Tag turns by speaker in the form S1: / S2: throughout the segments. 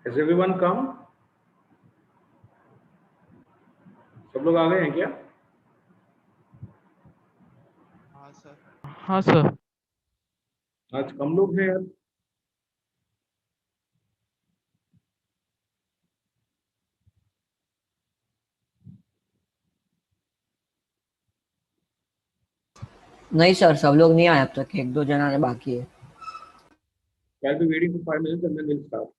S1: Has everyone come? सब लोग आ गए हैं क्या?
S2: हाँ सर।
S1: आज कम लोग हैं यार।
S3: नहीं सर, सब लोग नहीं आए अब तक, एक दो जना ने बाकी है।
S1: I'll be waiting for 5 minutes and then we'll start.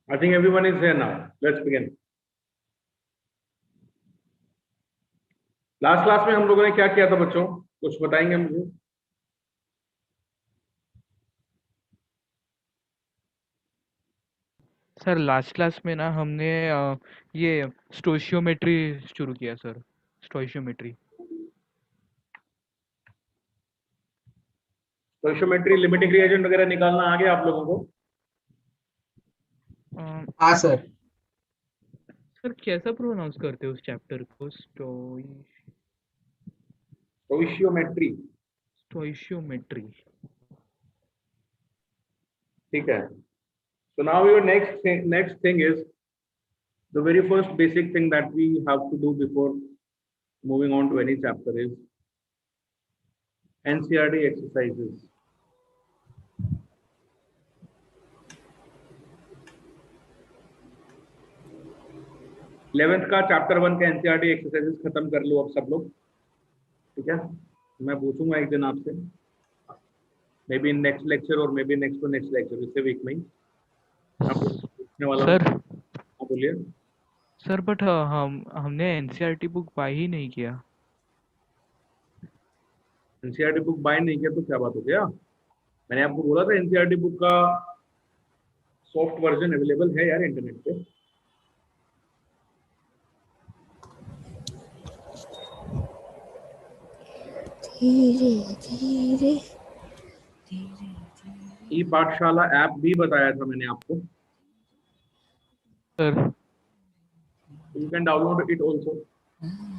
S1: I think everyone is here now. Let's begin. Last class में हम लोगों ने क्या किया था बच्चों, कुछ बताएंगे मुझे?
S2: सर लास्ट क्लास में ना हमने ये स्टोशियोमेट्री शुरू किया sir. Stoichiometry
S1: stoichiometry, limiting reagent वगैरह निकालना आ गया आप लोगों को?
S4: हाँ सर।
S2: सर कैसा प्रोनाउंस करते हो उस चैप्टर को?
S1: Stoichiometry,
S2: stoichiometry.
S1: ठीक है. So now your next thing is the very first basic thing that we have to do before moving on to any chapter is NCERT exercises. Eleventh का chapter 1 का NCERT exercises खत्म कर लो अब सब लोग, ठीक है? मैं पूछूंगा एक दिन आपसे, maybe in next lecture और maybe next to next lecture, इसे वीक में ही पूछने वाला
S2: सर
S1: हूं. हाँ बोलिए.
S2: सर बट हमने एनसीईआरटी बुक बाय ही नहीं किया।
S1: NCERT बुक बाय नहीं किया तो क्या बात हो गया? मैंने आपको बोला था NCERT बुक का सॉफ्ट वर्जन अवेलेबल है यार इंटरनेट पे.
S3: धीरे धीरे
S1: ई पाठशाला ऐप भी बताया था मैंने आपको.
S2: Sir
S1: you can download it also.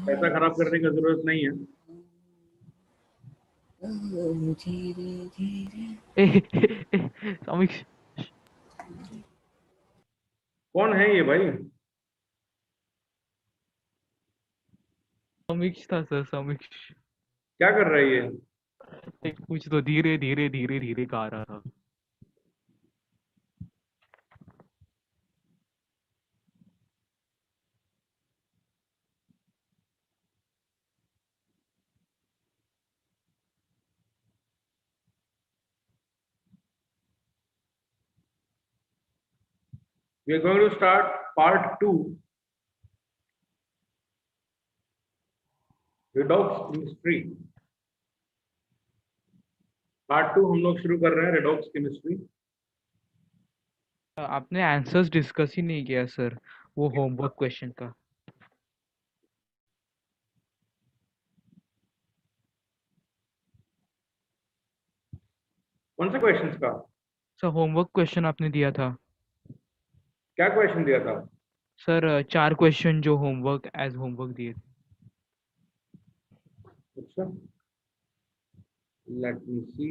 S1: पैसा खराब करने की जरूरत नहीं है.
S3: धीरे धीरे
S2: समीक्ष
S1: कौन है ये भाई?
S2: समीक्ष था सर, समीक्ष।
S1: क्या कर रहा है ये?
S2: एक कुछ तो धीरे धीरे धीरे धीरे गा रहा था।
S1: We are going to start part 2, redox chemistry. Part 2 हम लोग शुरू कर रहे हैं redox chemistry.
S2: आपने आंसर्स डिस्कस ही नहीं किया सर, वो होमवर्क क्वेश्चन का।
S1: कौन से क्वेश्चंस का?
S2: सर होमवर्क क्वेश्चन आपने दिया था
S1: क्या क्वेश्चन दिया था?
S2: सर, 4 क्वेश्चन जो होमवर्क एज होमवर्क दिए थे।
S1: अच्छा, लेट मी सी.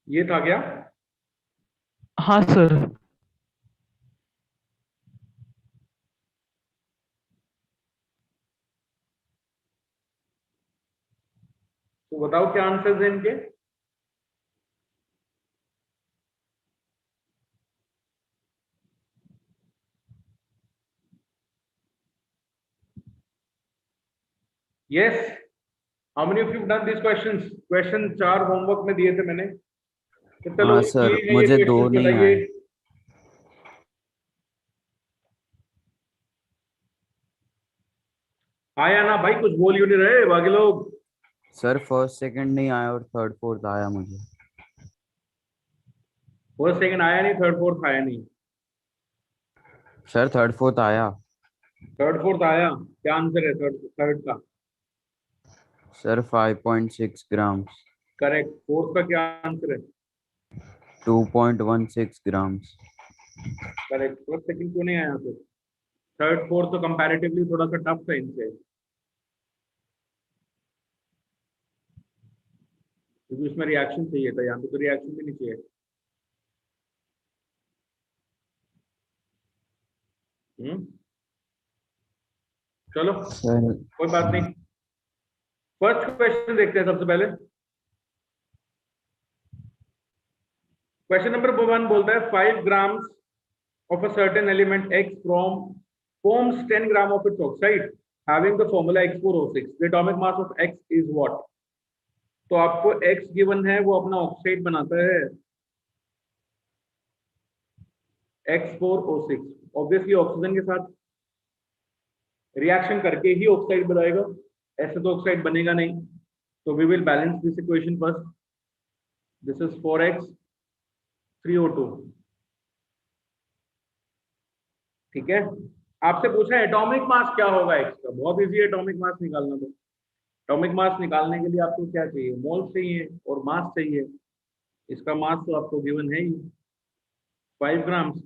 S1: ये था क्या?
S2: हाँ सर।
S1: तो बताओ क्या आंसर्स हैं इनके? Yes, how many of you done this questions? Question 4 homework में दिए थे मैंने. कितने
S5: हाँ
S1: लोग
S5: सर,
S1: किए हैं ये
S5: मुझे 2
S1: questions
S5: नहीं
S1: बताइए.
S5: आए।
S1: आया ना भाई, कुछ बोल क्यों नहीं रहे बाकी लोग?
S5: सर फर्स्ट सेकंड नहीं आया और थर्ड फोर्थ आया मुझे।
S1: फर्स्ट सेकंड आया नहीं, थर्ड फोर्थ आया नहीं.
S5: सर थर्ड फोर्थ आया।
S1: थर्ड फोर्थ आया, क्या आंसर है थर्ड थर्ड का?
S5: Sir 5.6 grams.
S1: करेक्ट। फोर्थ का क्या आंसर है?
S5: 2.16 ग्राम्स।
S1: करेक्ट। फर्स्ट सेकंड क्यों नहीं आया फिर? थर्ड फोर्थ तो कंपैरेटिवली थोड़ा सा टफ है इनसे, क्योंकि उसमें रिएक्शन चाहिए था, यहाँ पे तो रिएक्शन भी नहीं चाहिए। हम्म, चलो
S5: सर
S1: कोई बात नहीं। फर्स्ट क्वेश्चन देखते हैं सबसे पहले। क्वेश्चन नंबर 1 बोलता है 5 grams of a certain element X from forms 10 gram of its oxide having the formula X4O6. The atomic mass of X is what? तो आपको X गिवन है, वो अपना ऑक्साइड बनाता है X4O6। ऑब्वियसली ऑक्सीजन के साथ रिएक्शन करके ही ऑक्साइड बनाएगा, ऐसे तो ऑक्साइड बनेगा नहीं। तो we will balance this equation first. This is 4X 3O2। ठीक है। आपसे पूछा है एटॉमिक मास क्या होगा एक्स का, बहुत इजी है एटॉमिक मास निकालना। तो एटॉमिक मास निकालने के लिए आपको क्या चाहिए? मोल्स चाहिए और मास चाहिए। इसका मास तो आपको गिवन है ही, 5 ग्राम्स।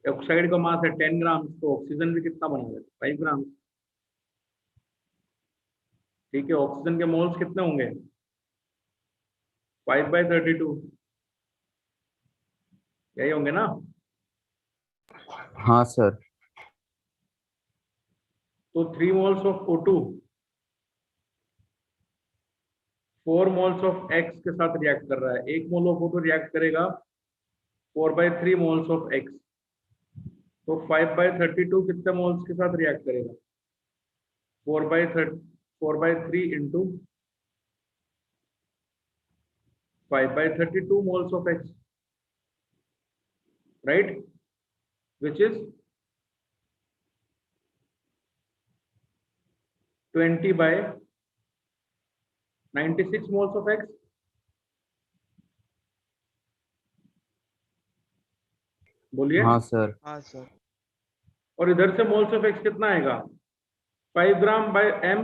S1: ऑक्साइड का मास है 10 ग्राम्स, तो ऑक्सीजन भी कितना बना है? 5 ग्राम्स। ठीक है, ऑक्सीजन के मोल्स कितने होंगे? 5/32, यही होंगे ना?
S5: हाँ सर।
S1: तो 3 moles of O2 4 moles of X के साथ रिएक्ट कर रहा है। 1 मोल ऑफ O2 रिएक्ट करेगा 4/3 मोल्स ऑफ X। तो 5/32 कितने मोल्स के साथ रिएक्ट करेगा? 4/3 into 5/32 moles of X, right? Which is 20/96 moles of X। बोलिए।
S5: हाँ सर।
S2: हाँ सर।
S1: और इधर से मोल्स ऑफ X कितना आएगा? 5 ग्राम/m।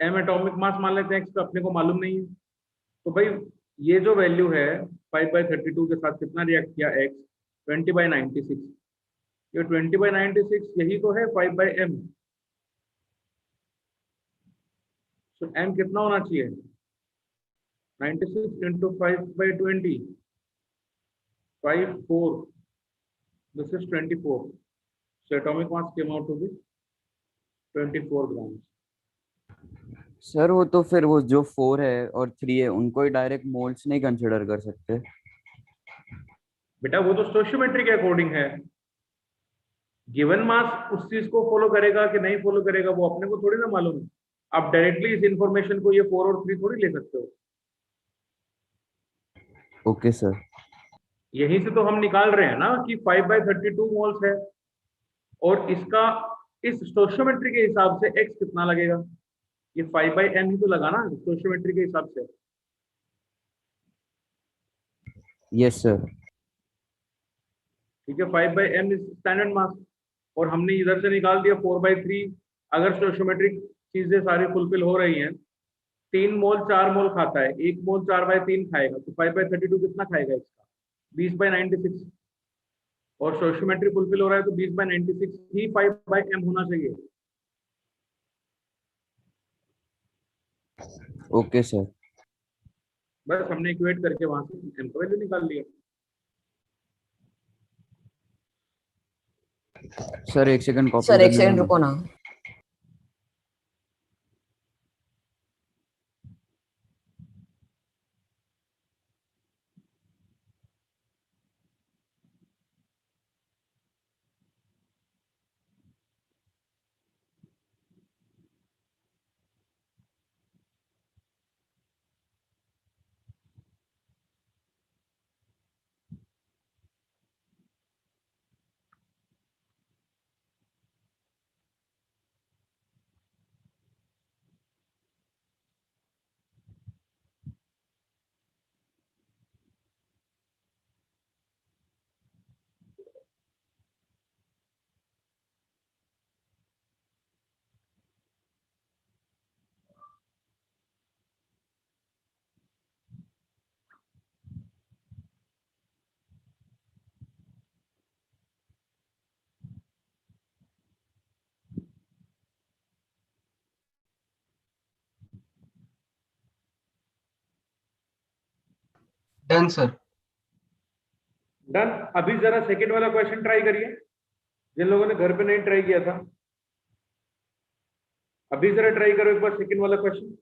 S1: m एटॉमिक मास मान लेते हैं X का, अपने को मालूम नहीं है। तो भाई ये जो वैल्यू है 5/32 के साथ कितना रिएक्ट किया X? 20/96। ये 20/96 यही तो है 5/m। तो m कितना होना चाहिए? 96 into 5/20, 54। This is 24. So atomic mass came out to be 24 grams.
S5: Sir वो तो फिर वो जो 4 है और 3 है उनको ही डायरेक्ट मोल्स नहीं कंसिडर कर सकते?
S1: बेटा वो तो स्टोइशियोमेट्री के अकॉर्डिंग है। गिवन मास उस चीज को फॉलो करेगा कि नहीं फॉलो करेगा वो अपने को थोड़ी ना मालूम है। आप डायरेक्टली इस इंफॉर्मेशन को ये 4 और 3 थोड़ी ले सकते हो।
S5: Okay sir.
S1: यहीं से तो हम निकाल रहे हैं ना कि 5/32 मोल्स है, और इसका इस स्टोइशियोमेट्री के हिसाब से x कितना लगेगा? ये 5/m ही तो लगा ना स्टोइशियोमेट्री के हिसाब से।
S5: Yes sir.
S1: ठीक है, 5/m इज स्टैंडर्ड मास, और हमने इधर से निकाल दिया 4/3। अगर स्टोइशियोमेट्रिक चीजें सारी फुलफिल हो रही हैं, 3 मोल 4 मोल खाता है, 1 मोल 4/3 खाएगा, तो 5/32 कितना खाएगा इसका? 20/96। और स्टोइशियोमेट्री फुलफिल हो रहा है तो 20/96 ही 5/m होना चाहिए।
S5: Okay sir.
S1: बस हमने इक्वेट करके वहां से m का वैल्यू निकाल लिया।
S5: सर एक सेकंड कॉपी
S3: सर एक
S5: करने
S3: सेकंड
S5: देना।
S3: रुको ना।
S4: Done sir.
S1: डन। अभी जरा सेकंड वाला क्वेश्चन ट्राई करिए, जिन लोगों ने घर पे नहीं ट्राई किया था। अभी जरा ट्राई करो एक बार सेकंड वाला क्वेश्चन।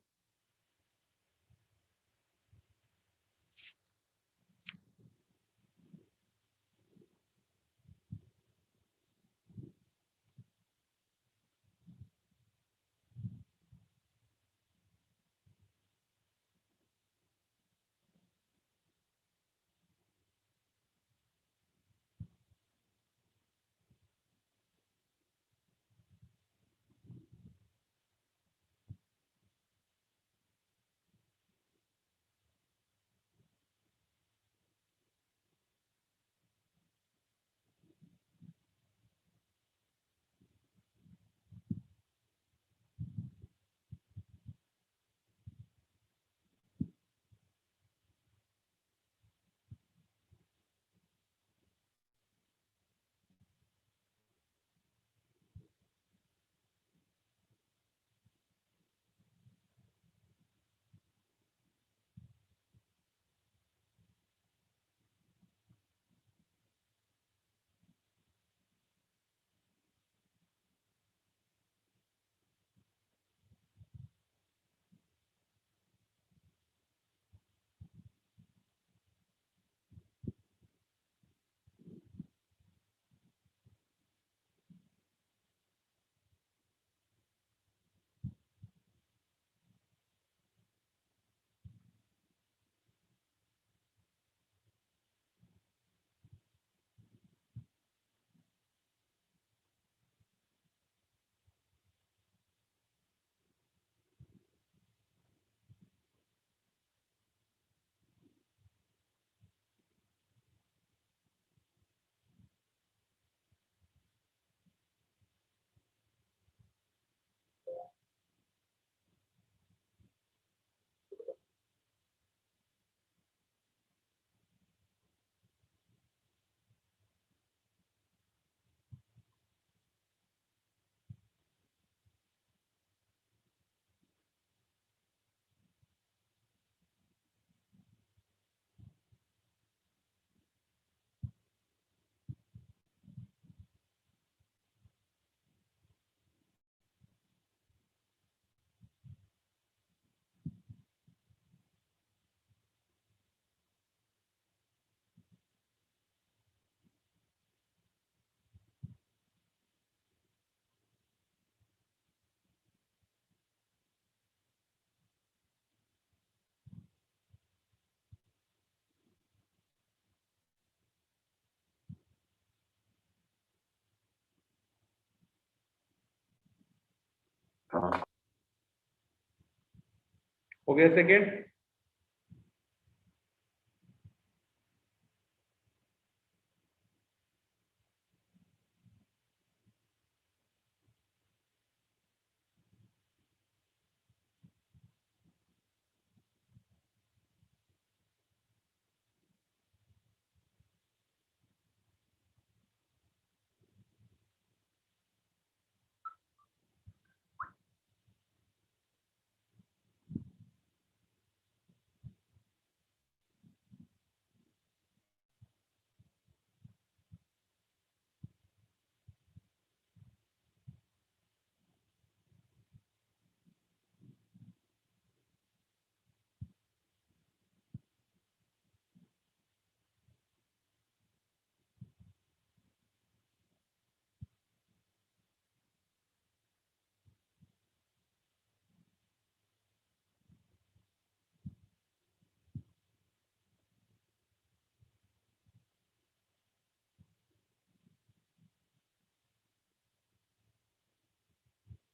S1: हो गया सेकंड।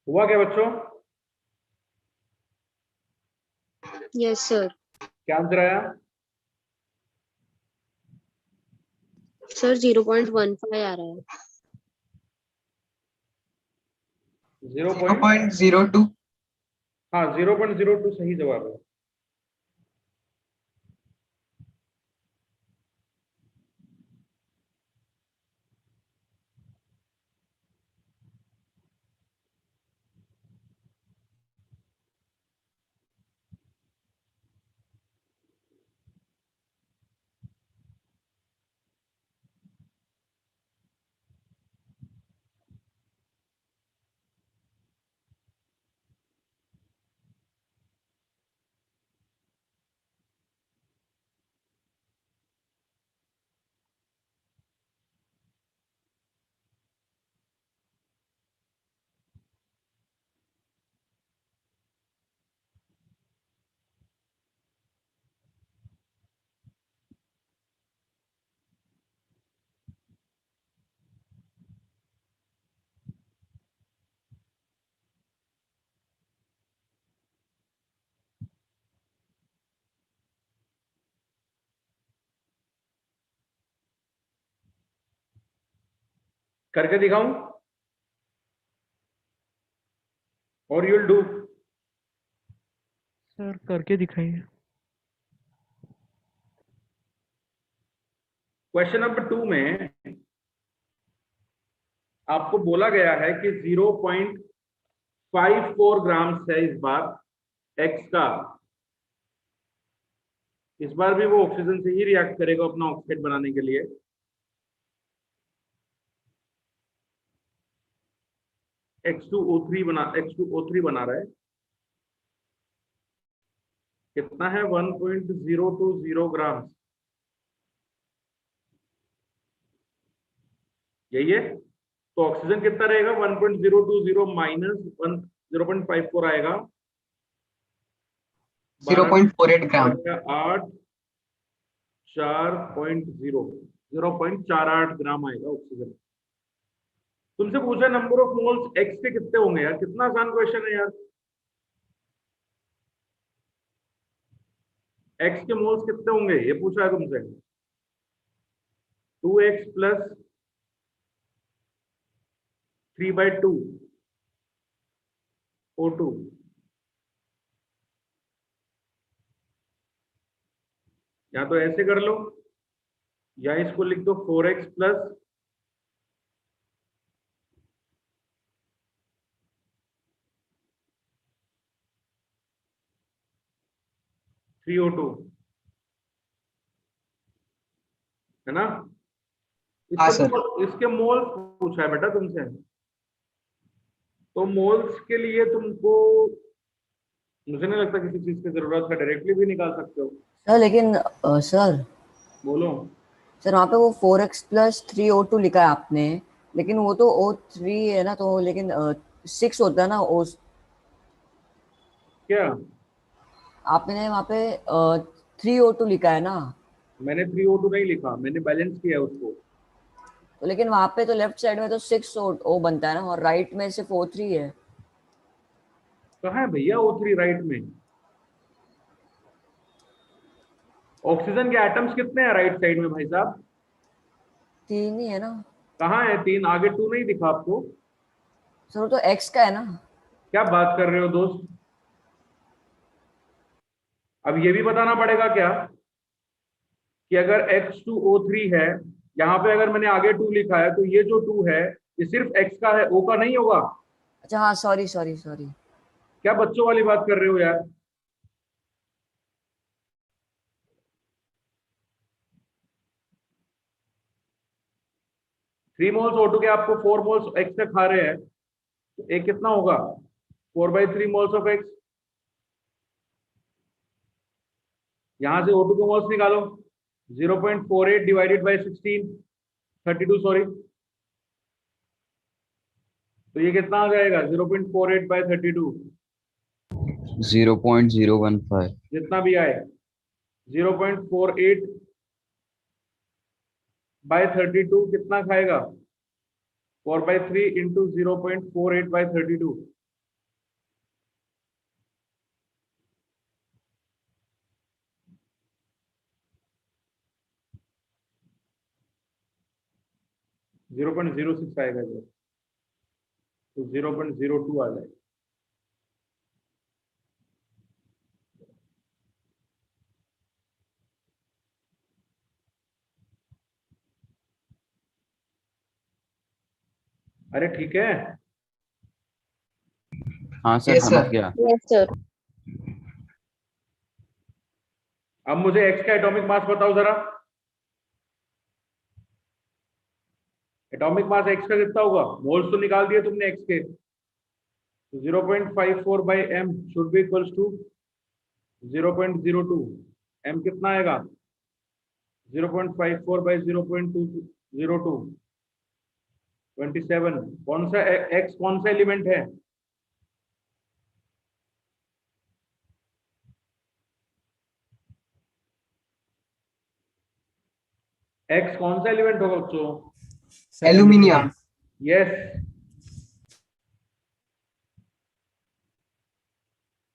S1: हुआ क्या बच्चों?
S6: Yes sir.
S1: क्या आंसर आया?
S6: सर 0.15 आ रहा है।
S4: 0.02।
S1: हाँ 0.02 सही जवाब है। करके दिखाऊं और यू विल डू?
S2: सर करके दिखाइए।
S1: क्वेश्चन नंबर 2 में आपको बोला गया है कि 0.54 ग्राम्स है इस बार एक्स का। इस बार भी वो ऑक्सीजन से ही रिएक्ट करेगा अपना ऑक्साइड बनाने के लिए। X2O3 बना रहा है। कितना है? 1.020 ग्राम। यही है। तो ऑक्सीजन कितना रहेगा? 1.020 माइनस 0.54 आएगा
S4: 0.48 ग्राम।
S1: 8 0.48 ग्राम आएगा ऑक्सीजन। तुमसे पूछा नंबर ऑफ मोल्स एक्स के कितने होंगे यार? कितना आसान क्वेश्चन है यार। एक्स के मोल्स कितने होंगे ये पूछा है तुमसे। 2x plus 3/2 O2। या तो ऐसे कर लो या इसको लिख दो 4x प्लस 3O2, है ना?
S4: हाँ सर।
S1: इसके मोल्स पूछा है बेटा तुमसे। तो मोल्स के लिए तुमको मुझे नहीं लगता किसी चीज की जरूरत है, डायरेक्टली भी निकाल सकते हो।
S3: सर लेकिन सर
S1: बोलो।
S3: सर वहाँ पे वो 4x प्लस 3O2 लिखा है आपने, लेकिन वो तो O3 है ना, तो लेकिन 6 होता है ना O।
S1: क्या?
S3: आपने वहाँ पे 3O2 लिखा है ना,
S1: मैंने 3O2 नहीं लिखा, मैंने बैलेंस किया है उसको।
S3: तो लेकिन वहाँ पे तो लेफ्ट साइड में तो 6O बनता है ना, और राइट में सिर्फ O3 है।
S1: कहाँ है भैया O3 राइट में? ऑक्सीजन के एटम्स कितने हैं राइट साइड में भाई साहब?
S3: 3 ही है ना
S1: कहाँ है 3? आगे 2 नहीं दिखा आपको?
S3: सर, वो तो X का है ना।
S1: क्या बात कर रहे हो दोस्त? अब ये भी बताना पड़ेगा क्या कि अगर X2O3 है, यहाँ पे अगर मैंने आगे 2 लिखा है तो ये जो 2 है ये सिर्फ X का है, O का नहीं होगा?
S3: अच्छा हाँ, सॉरी सॉरी सॉरी।
S1: क्या बच्चों वाली बात कर रहे हो यार? थ्री मोल्स O2 के आपको 4 मोल्स X से खा रहे हैं, तो एक कितना होगा? 4/3 मोल्स ऑफ X। यहां से O2 के मोल्स निकालो। 0.48 डिवाइडेड बाय 16, 32 सॉरी। तो ये कितना आ जाएगा? 0.48 बाय 32,
S5: 0.015।
S1: जितना भी आए। 0.48 बाय 32 कितना खाएगा? 4/3 इंटू 0.48 बाय 32। जीरो 0.06 आएगा ये, तो 0.02 आ जाएगा। अरे ठीक है।
S5: हाँ सर,
S4: यस
S5: समझ
S4: सर।
S5: गया।
S6: Yes, sir.
S1: अब मुझे एक्स का एटॉमिक मास बताओ जरा। एटॉमिक मास एक्स का कितना होगा? मोल्स तो निकाल दिए तुमने एक्स के, तो 0.54 by M should be equals to 0.02। M कितना आएगा? 0.54 बाई 0.202, 27। कौन सा एक्स कौन सा एलिमेंट है? एक्स कौन सा एलिमेंट होगा बच्चों?
S4: एल्यूमिनियम।
S1: यस।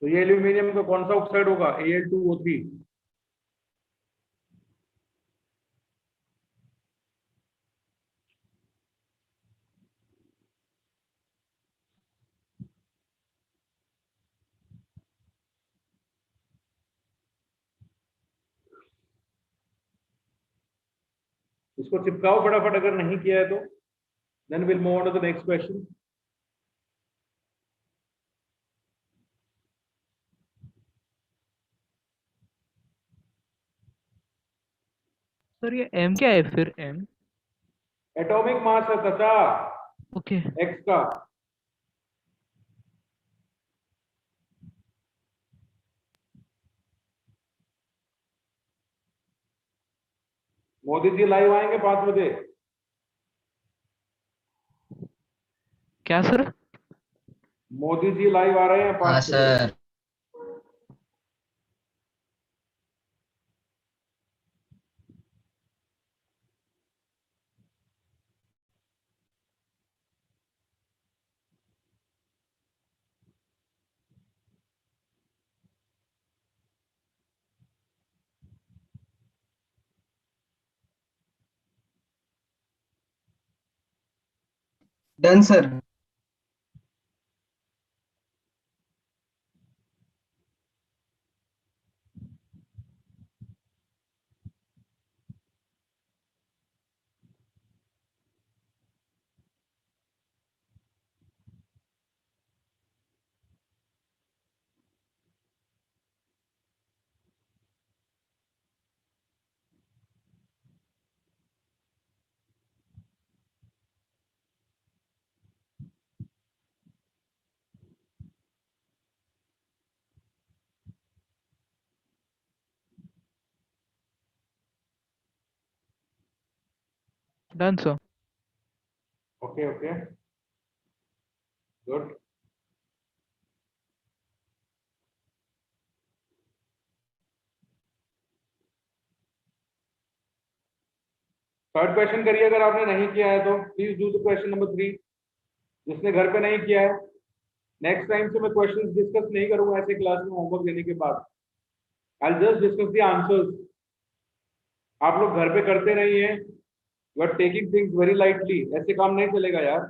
S1: तो ये एल्यूमिनियम का कौन सा ऑक्साइड होगा? Al2O3। इसको चिपकाओ फटाफट, अगर नहीं किया है तो then will move on to the next question.
S2: Sir ये m क्या है फिर m?
S1: एटॉमिक मास है चाचा,
S2: ओके
S1: एक्स का। मोदी जी लाइव आएंगे 5 बजे।
S2: क्या सर?
S1: मोदी जी लाइव आ रहे हैं
S4: हाँ
S1: 5 बजे।
S4: Sir. Done sir.
S2: Done sir.
S1: Okay okay, good. Third question करिए, अगर आपने नहीं किया है तो please do the question number 3। जिसने घर पे नहीं किया है, नेक्स्ट टाइम से मैं क्वेश्चंस डिस्कस नहीं करूंगा ऐसे क्लास में होमवर्क देने के बाद। I just discuss the answers. आप लोग घर पे करते नहीं है, you are taking things very lightly. ऐसे काम नहीं चलेगा यार।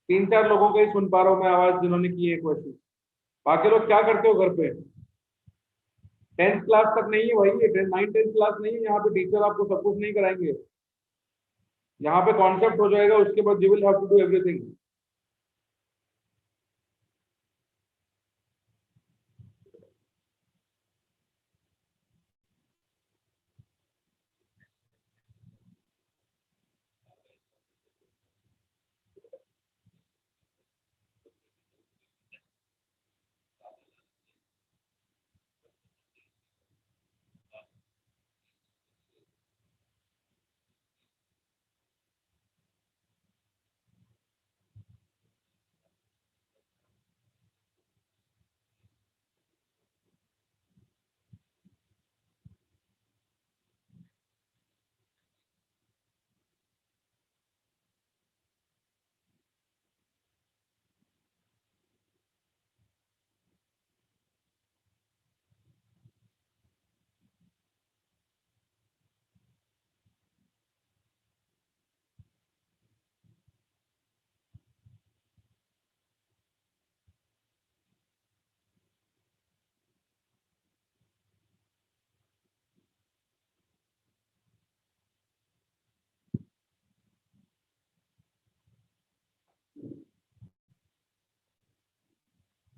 S1: 3-4 लोगों का ही सुन पा रहा हूँ मैं आवाज, जिन्होंने की है क्वेश्चन। बाकी लोग क्या करते हो घर पे? 10th क्लास तक नहीं है भाई, ये 9th 10th क्लास नहीं है। यहाँ पे टीचर आपको सब कुछ नहीं कराएंगे। यहाँ पे कॉन्सेप्ट हो जाएगा, उसके बाद you will have to do everything.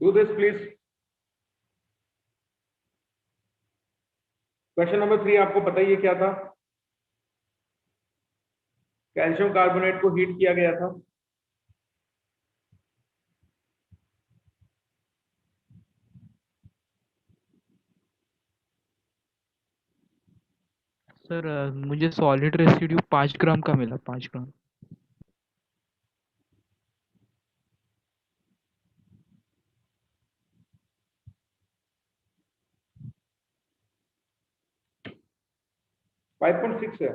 S1: Do this please. Question number 3 आपको पता ही है क्या था? कैल्शियम कार्बोनेट को हीट किया गया था।
S2: सर मुझे सॉलिड रेसिड्यू 5 ग्राम का मिला, 5 ग्राम।
S1: 5.6 है।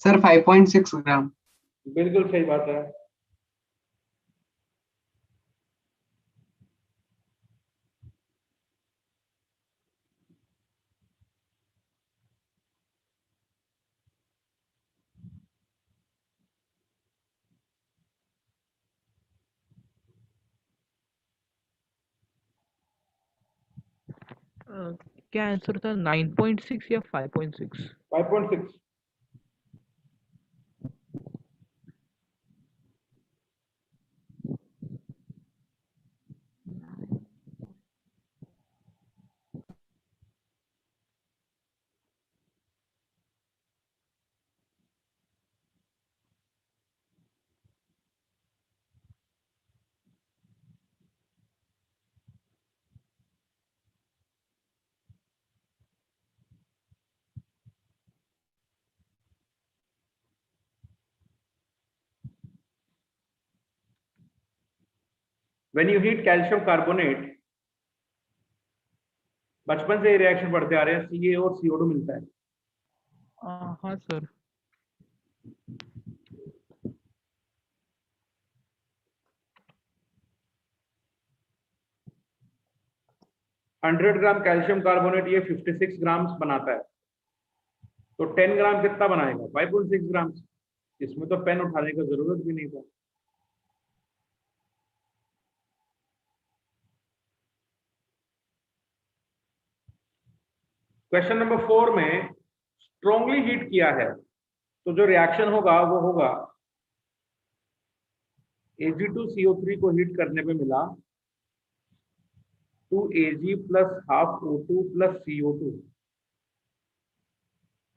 S4: सर 5.6 ग्राम।
S1: बिल्कुल सही बात है।
S2: क्या आंसर था, 9.6 या 5.6?
S1: 5.6। When you heat calcium carbonate, बचपन से ये रिएक्शन पढ़ते आ रहे हैं, सी और CO2 मिलता है।
S2: हाँ सर।
S1: 100 ग्राम कैल्शियम कार्बोनेट ये 56 ग्राम बनाता है, तो 10 ग्राम कितना बनाएगा? 5.6 ग्राम। इसमें तो पेन उठाने की जरूरत भी नहीं था। क्वेश्चन नंबर 4 में स्ट्रॉन्गली हीट किया है, तो जो रिएक्शन होगा वो होगा Ag2CO3 को हीट करने पे मिला 2Ag plus half O2 plus CO2।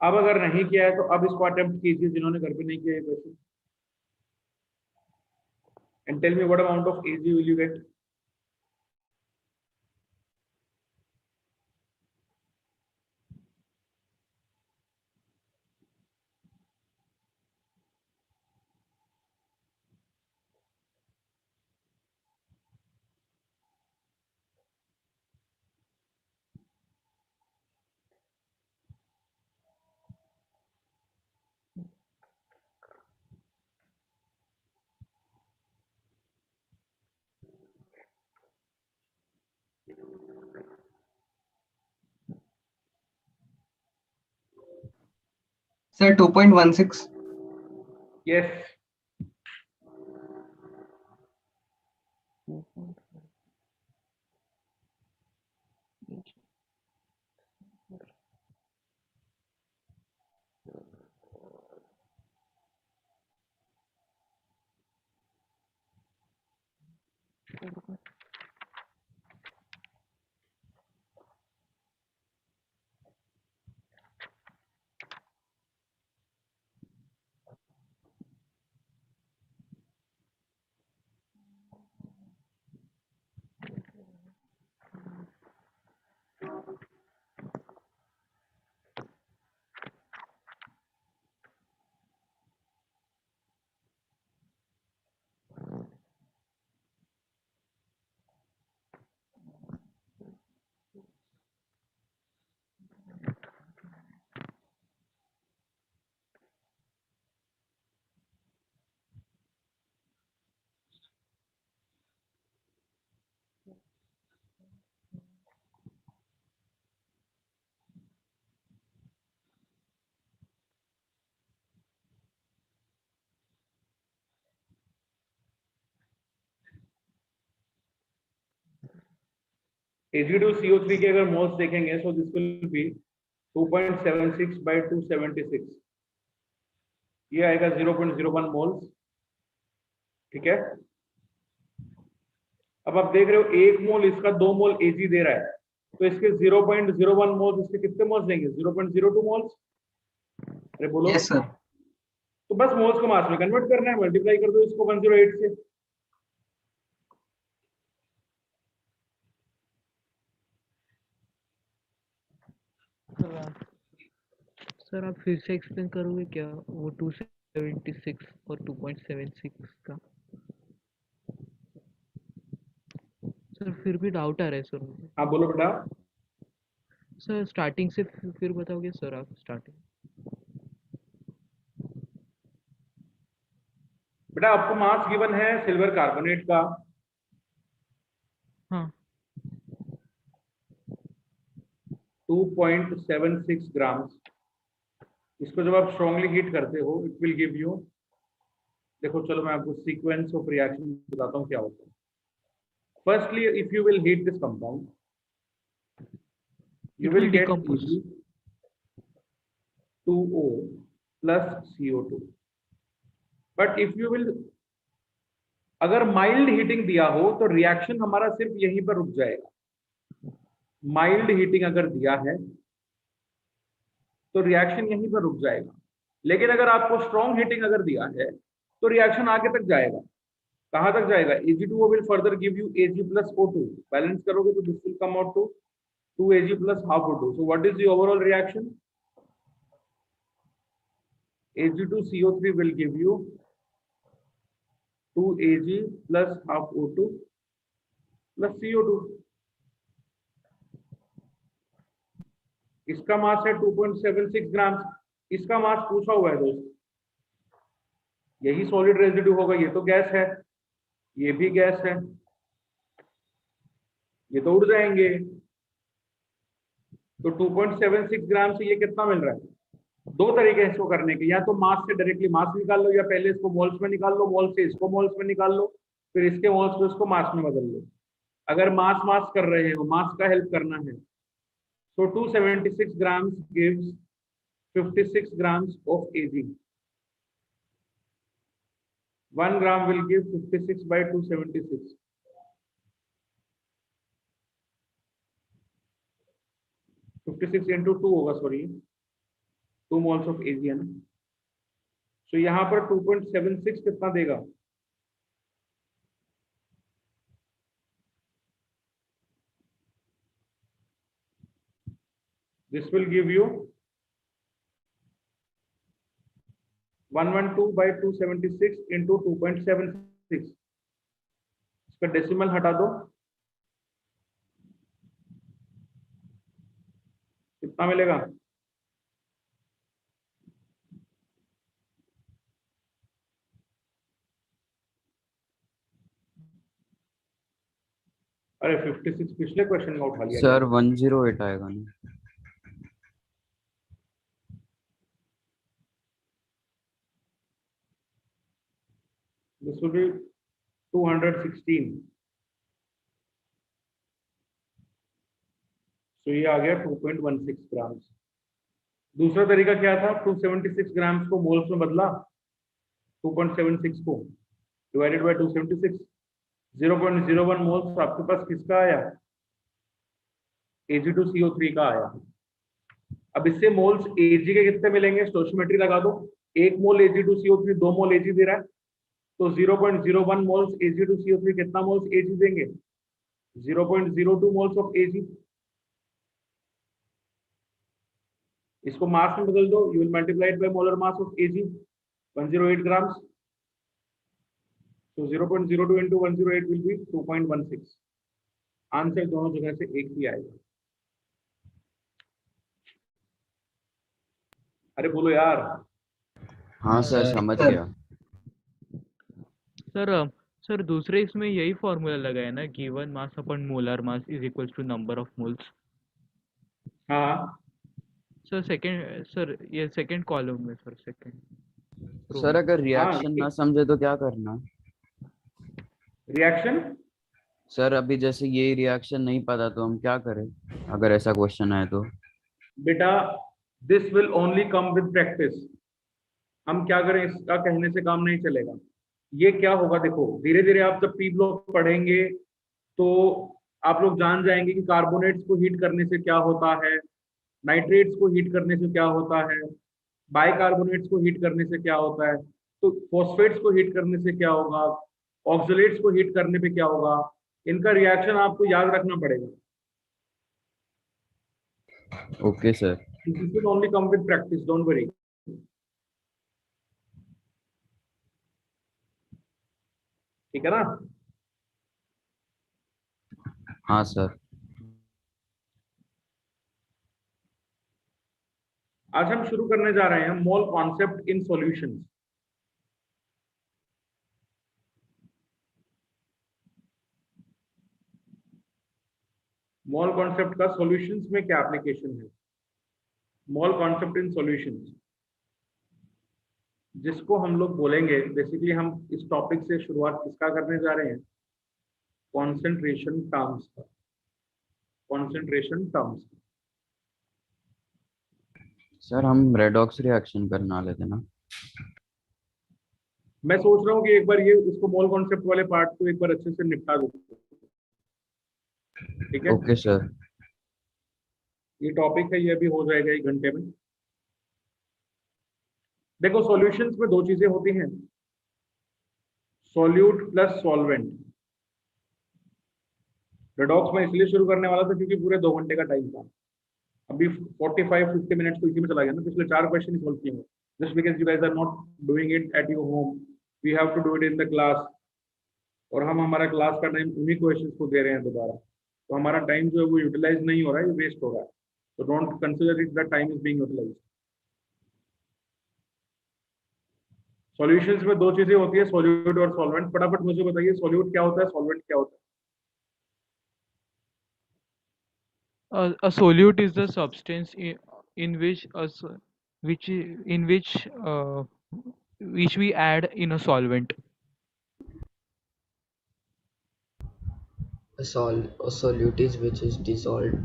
S1: अब अगर नहीं किया है तो अब इसको अटेम्प्ट कीजिए जिन्होंने घर पे नहीं किया है question, and tell me what amount of Ag will you get.
S4: Sir 2.16।
S1: Yes, Ag2CO3 के अगर मोल्स देखेंगे so this will be 2.76 by 276, ये आएगा 0.01 मोल्स। ठीक है, अब आप देख रहे हो 1 मोल इसका 2 मोल Ag दे रहा है, तो इसके 0.01 मोल्स इसके कितने मोल्स देंगे? 0.02 मोल्स। अरे बोलो।
S4: Yes sir.
S1: तो बस मोल्स को मास में कन्वर्ट करना है, मल्टीप्लाई कर दो इसको 108 से।
S2: सर आप फिर से एक्सप्लेन करोगे क्या वो 276 और 2.76 का? सर फिर भी डाउट आ रहा है सर मुझे।
S1: हाँ बोलो बेटा।
S2: सर स्टार्टिंग से फिर बताओगे सर आप, स्टार्टिंग।
S1: बेटा आपको मास गिवन है सिल्वर कार्बोनेट का
S2: हाँ
S1: 2.76 ग्राम। इसको जब आप स्ट्रांगली हीट करते हो इट विल गिव यू, देखो चलो मैं आपको सीक्वेंस ऑफ रिएक्शन बताता हूँ क्या होता है। Firstly if you will heat this compound you
S2: it
S1: will
S2: will
S1: get
S2: decompose.
S1: Ag 2O plus CO2. But if you will, अगर माइल्ड हीटिंग दिया हो तो रिएक्शन हमारा सिर्फ यहीं पर रुक जाएगा। माइल्ड हीटिंग अगर दिया है तो रिएक्शन यहीं पर रुक जाएगा, लेकिन अगर आपको स्ट्रॉन्ग हीटिंग अगर दिया है तो रिएक्शन आगे तक जाएगा। कहां तक जाएगा? Ag2O will further give you Ag plus O2. Balance करोगे तो this will come out to 2Ag plus half O2. So what is the overall reaction? Ag2CO3 will give you 2Ag plus half O2 plus CO2. इसका मास है 2.76 ग्राम। इसका मास पूछा हुआ है दोस्त, यही सॉलिड रेजिड्यू होगा। ये तो गैस है, ये भी गैस है, ये तो उड़ जाएंगे। तो 2.76 ग्राम से ये कितना मिल रहा है? दो तरीके हैं इसको करने के, या तो मास से डायरेक्टली मास निकाल लो, या पहले इसको मोल्स में निकाल लो, मोल्स से इसको मोल्स में निकाल लो, फिर इसके मोल्स को इसको मास में बदल लो। अगर मास मास कर रहे हो, मास का हेल्प करना है, तो 276 grams gives 56 grams of Ag. 1 gram will give 56 by 276. 56 into 2 होगा, सॉरी 2 moles of Ag है ना। तो यहाँ पर 2.76 कितना देगा? This will give you 112 by 276 into 2.76. इसका डेसिमल हटा दो, कितना मिलेगा? अरे 56 पिछले क्वेश्चन में उठा लिया
S5: सर 108 आएगा ना?
S1: This will be 216. तो ये आ गया 2.16 ग्राम्स। दूसरा तरीका क्या था? 276 ग्राम्स को मोल्स में बदला, 2.76 को डिवाइडेड बाय 276, 0.01 मोल्स आपके पास किसका आया? Ag2CO3 का आया। अब इससे मोल्स Ag के कितने मिलेंगे? स्टोइचियोमेट्री लगा दो। 1 मोल Ag2CO3 2 मोल Ag दे रहा है, तो 0.01 मोल्स Ag2CO3 कितना मोल्स Ag देंगे? 0.02 मोल्स ऑफ Ag। इसको मास में बदल दो, you will multiply it by molar mass of Ag, 108 grams. तो 0.02 into 108 will be 2.16। आंसर दोनों जगह से एक ही आएगा। अरे बोलो यार।
S5: हाँ सर समझ गया।
S2: सर दूसरे इसमें यही फॉर्मूला लगा है ना, given mass upon molar mass is equals to number of moles.
S1: हाँ
S2: सर सेकंड, सर ये सेकंड कॉलम में, सर सेकंड
S5: सर अगर रिएक्शन ना समझे तो क्या करना?
S1: रिएक्शन,
S5: सर अभी जैसे ये रिएक्शन नहीं पता तो हम क्या करें अगर ऐसा क्वेश्चन आए तो?
S1: बेटा this will only come with practice. हम क्या करें, इसका कहने से काम नहीं चलेगा। ये क्या होगा देखो, धीरे धीरे आप जब पी ब्लॉक पढ़ेंगे तो आप लोग जान जाएंगे कि कार्बोनेट्स को हीट करने से क्या होता है, नाइट्रेट्स को हीट करने से क्या होता है, बाइकार्बोनेट्स को हीट करने से क्या होता है, तो फॉस्फेट्स को हीट करने से क्या होगा, ऑक्सलेट्स को हीट करने पे क्या होगा। इनका रिएक्शन आपको याद रखना पड़ेगा।
S5: Okay sir.
S1: This will only come with practice, don't worry. ठीक है ना?
S5: हाँ सर।
S1: आज हम शुरू करने जा रहे हैं mole concept in solutions. Mall concept का सॉल्यूशंस में क्या एप्लीकेशन है? मॉल कॉन्सेप्ट इन सॉल्यूशंस, जिसको हम लोग बोलेंगे, बेसिकली हम इस टॉपिक से शुरुआत किसका करने जा रहे हैं? कॉन्सेंट्रेशन टर्म्स का। Concentration terms.
S5: सर हम रेडॉक्स रिएक्शन करना लेते ना।
S1: मैं सोच रहा हूँ कि एक बार ये इसको मॉल कॉन्सेप्ट वाले पार्ट को एक बार अच्छे से निपटा दो, ठीक है?
S5: Okay sir.
S1: ये टॉपिक है, ये भी हो जाएगा 1 घंटे में। देखो सॉल्यूशंस में 2 चीजें होती हैं, सॉल्यूट प्लस सॉल्वेंट। रेडॉक्स में इसलिए शुरू करने वाला था क्योंकि पूरे 2 घंटे का टाइम था। अभी 45-50 मिनट्स तो इसी में चला गया ना, पिछले 4 क्वेश्चन सॉल्व किए हैं। Just because you guys are not doing it at your home, we have to do it in the class, और हम हमारा क्लास का टाइम उन्हीं क्वेश्चन को दे रहे हैं दोबारा, तो हमारा टाइम जो है वो यूटिलाइज नहीं हो रहा है, ये वेस्ट हो रहा है। तो don't consider it that time is being utilized. Solutions में 2 चीजें होती है, सॉल्यूट और सॉल्वेंट। फटाफट मुझे बताइए सॉल्यूट क्या होता है, सॉल्वेंट क्या होता है?
S2: A solute is the substance in which which we add in a solvent.
S7: A solute is which is dissolved.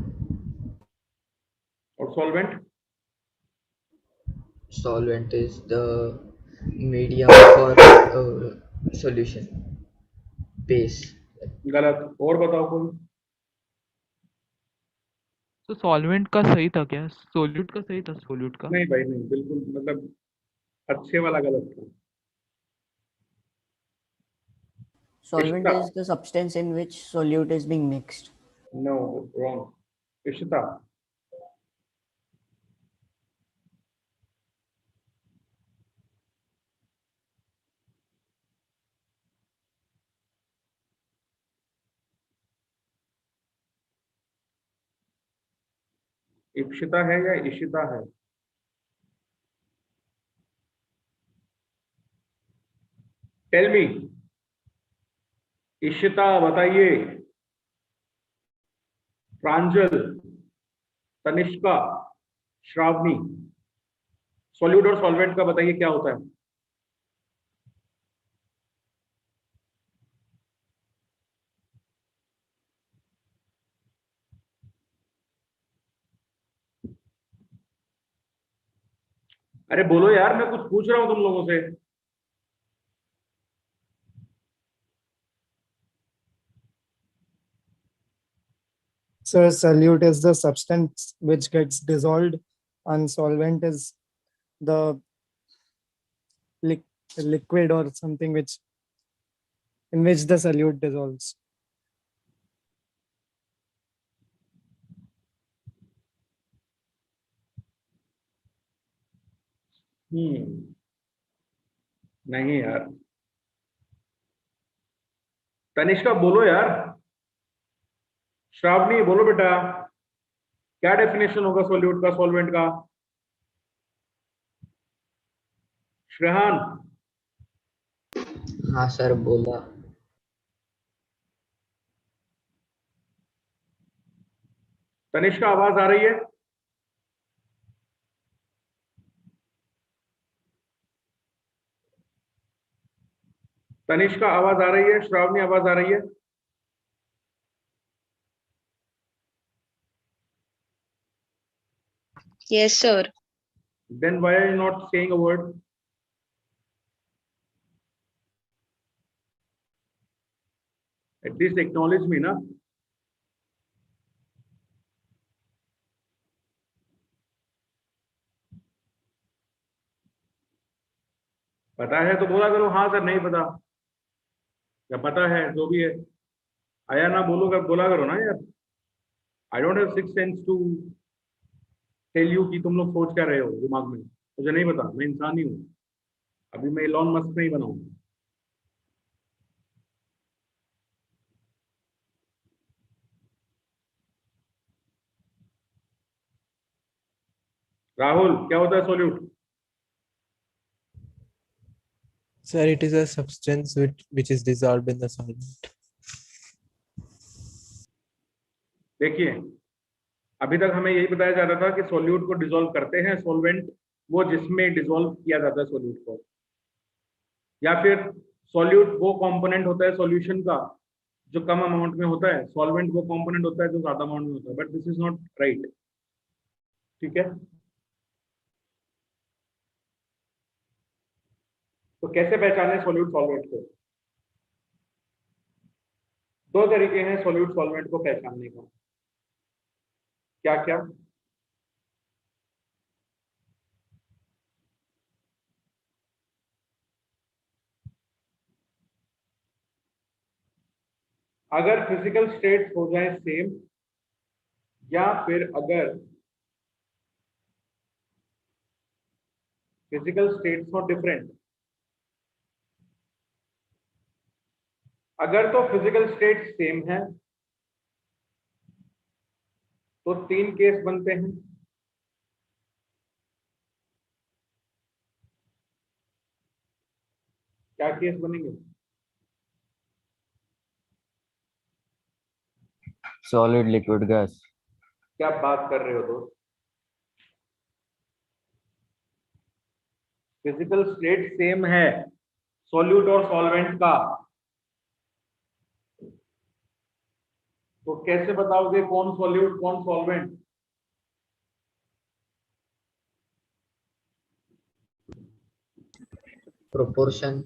S1: और solvent?
S7: Solvent is the medium for solution. Base.
S1: गलत। और बताओ कोई।
S2: तो सॉल्वेंट का सही था क्या? सोल्यूट का सही था, सोल्यूट का।
S1: नहीं भाई नहीं, बिल्कुल मतलब अच्छे वाला गलत था।
S3: Solvent
S1: Ishita.
S3: is the substance in which solute is being mixed.
S1: No, wrong. Ishita. Ipsita है या इशिता है? Tell me. इशिता बताइए। प्रांजल, तनिष्का, श्रावणी। सॉल्यूट और सॉल्वेंट का बताइए क्या होता है? अरे बोलो यार, मैं कुछ पूछ रहा हूं तुम लोगों से।
S8: So solute is the substance which gets dissolved, and solvent is the liquid or something which in which the solute dissolves.
S1: नहीं यार। तनिष्का बोलो यार। श्रावणी बोलो बेटा, क्या डेफिनेशन होगा सॉल्यूट का, सॉल्वेंट का? श्रेहान।
S7: हाँ सर बोला।
S1: तनिष्का आवाज आ रही है? तनिष्का आवाज आ रही है? श्रावणी आवाज आ रही है?
S6: Yes, sir.
S1: Then why are you not saying a word? At least acknowledge me, ना? पता है तो बोला करो हाँ सर, नहीं पता या पता है, जो भी है। आया ना बोला करो ना यार। I don't have six sense to tell you कि तुम लोग सोच क्या रहे हो दिमाग में। मुझे नहीं पता, मैं इंसान ही हूँ। अभी मैं इलॉन मस्क नहीं बनाऊं। राहुल, क्या होता है solute?
S9: Sir, it is a substance which is dissolved in the solvent.
S1: देखिए अभी तक हमें यही बताया जा रहा था कि सॉल्यूट को डिसॉल्व करते हैं सॉल्वेंट वो जिसमें डिसॉल्व किया जाता है सॉल्यूट को, या फिर सॉल्यूट वो कंपोनेंट होता है सॉल्यूशन का जो कम अमाउंट में होता है, सॉल्वेंट वो कंपोनेंट होता है जो ज्यादा अमाउंट में होता है, but this is not right. ठीक है, तो कैसे पहचाने सॉल्यूट सॉल्वेंट को? दो तरीके हैं सॉल्यूट सॉल्वेंट को पहचानने का। क्या क्या? अगर फिजिकल स्टेट हो जाए सेम, या फिर अगर फिजिकल स्टेट्स हो डिफरेंट। अगर तो फिजिकल स्टेट सेम है तो तीन केस बनते हैं। क्या केस बनेंगे?
S5: Solid, liquid, gas.
S1: क्या बात कर रहे हो दोस्त? फिजिकल स्टेट सेम है सॉल्यूट और सॉल्वेंट का, तो कैसे बताओगे कौन सॉल्यूट कौन सॉल्वेंट?
S7: proportion,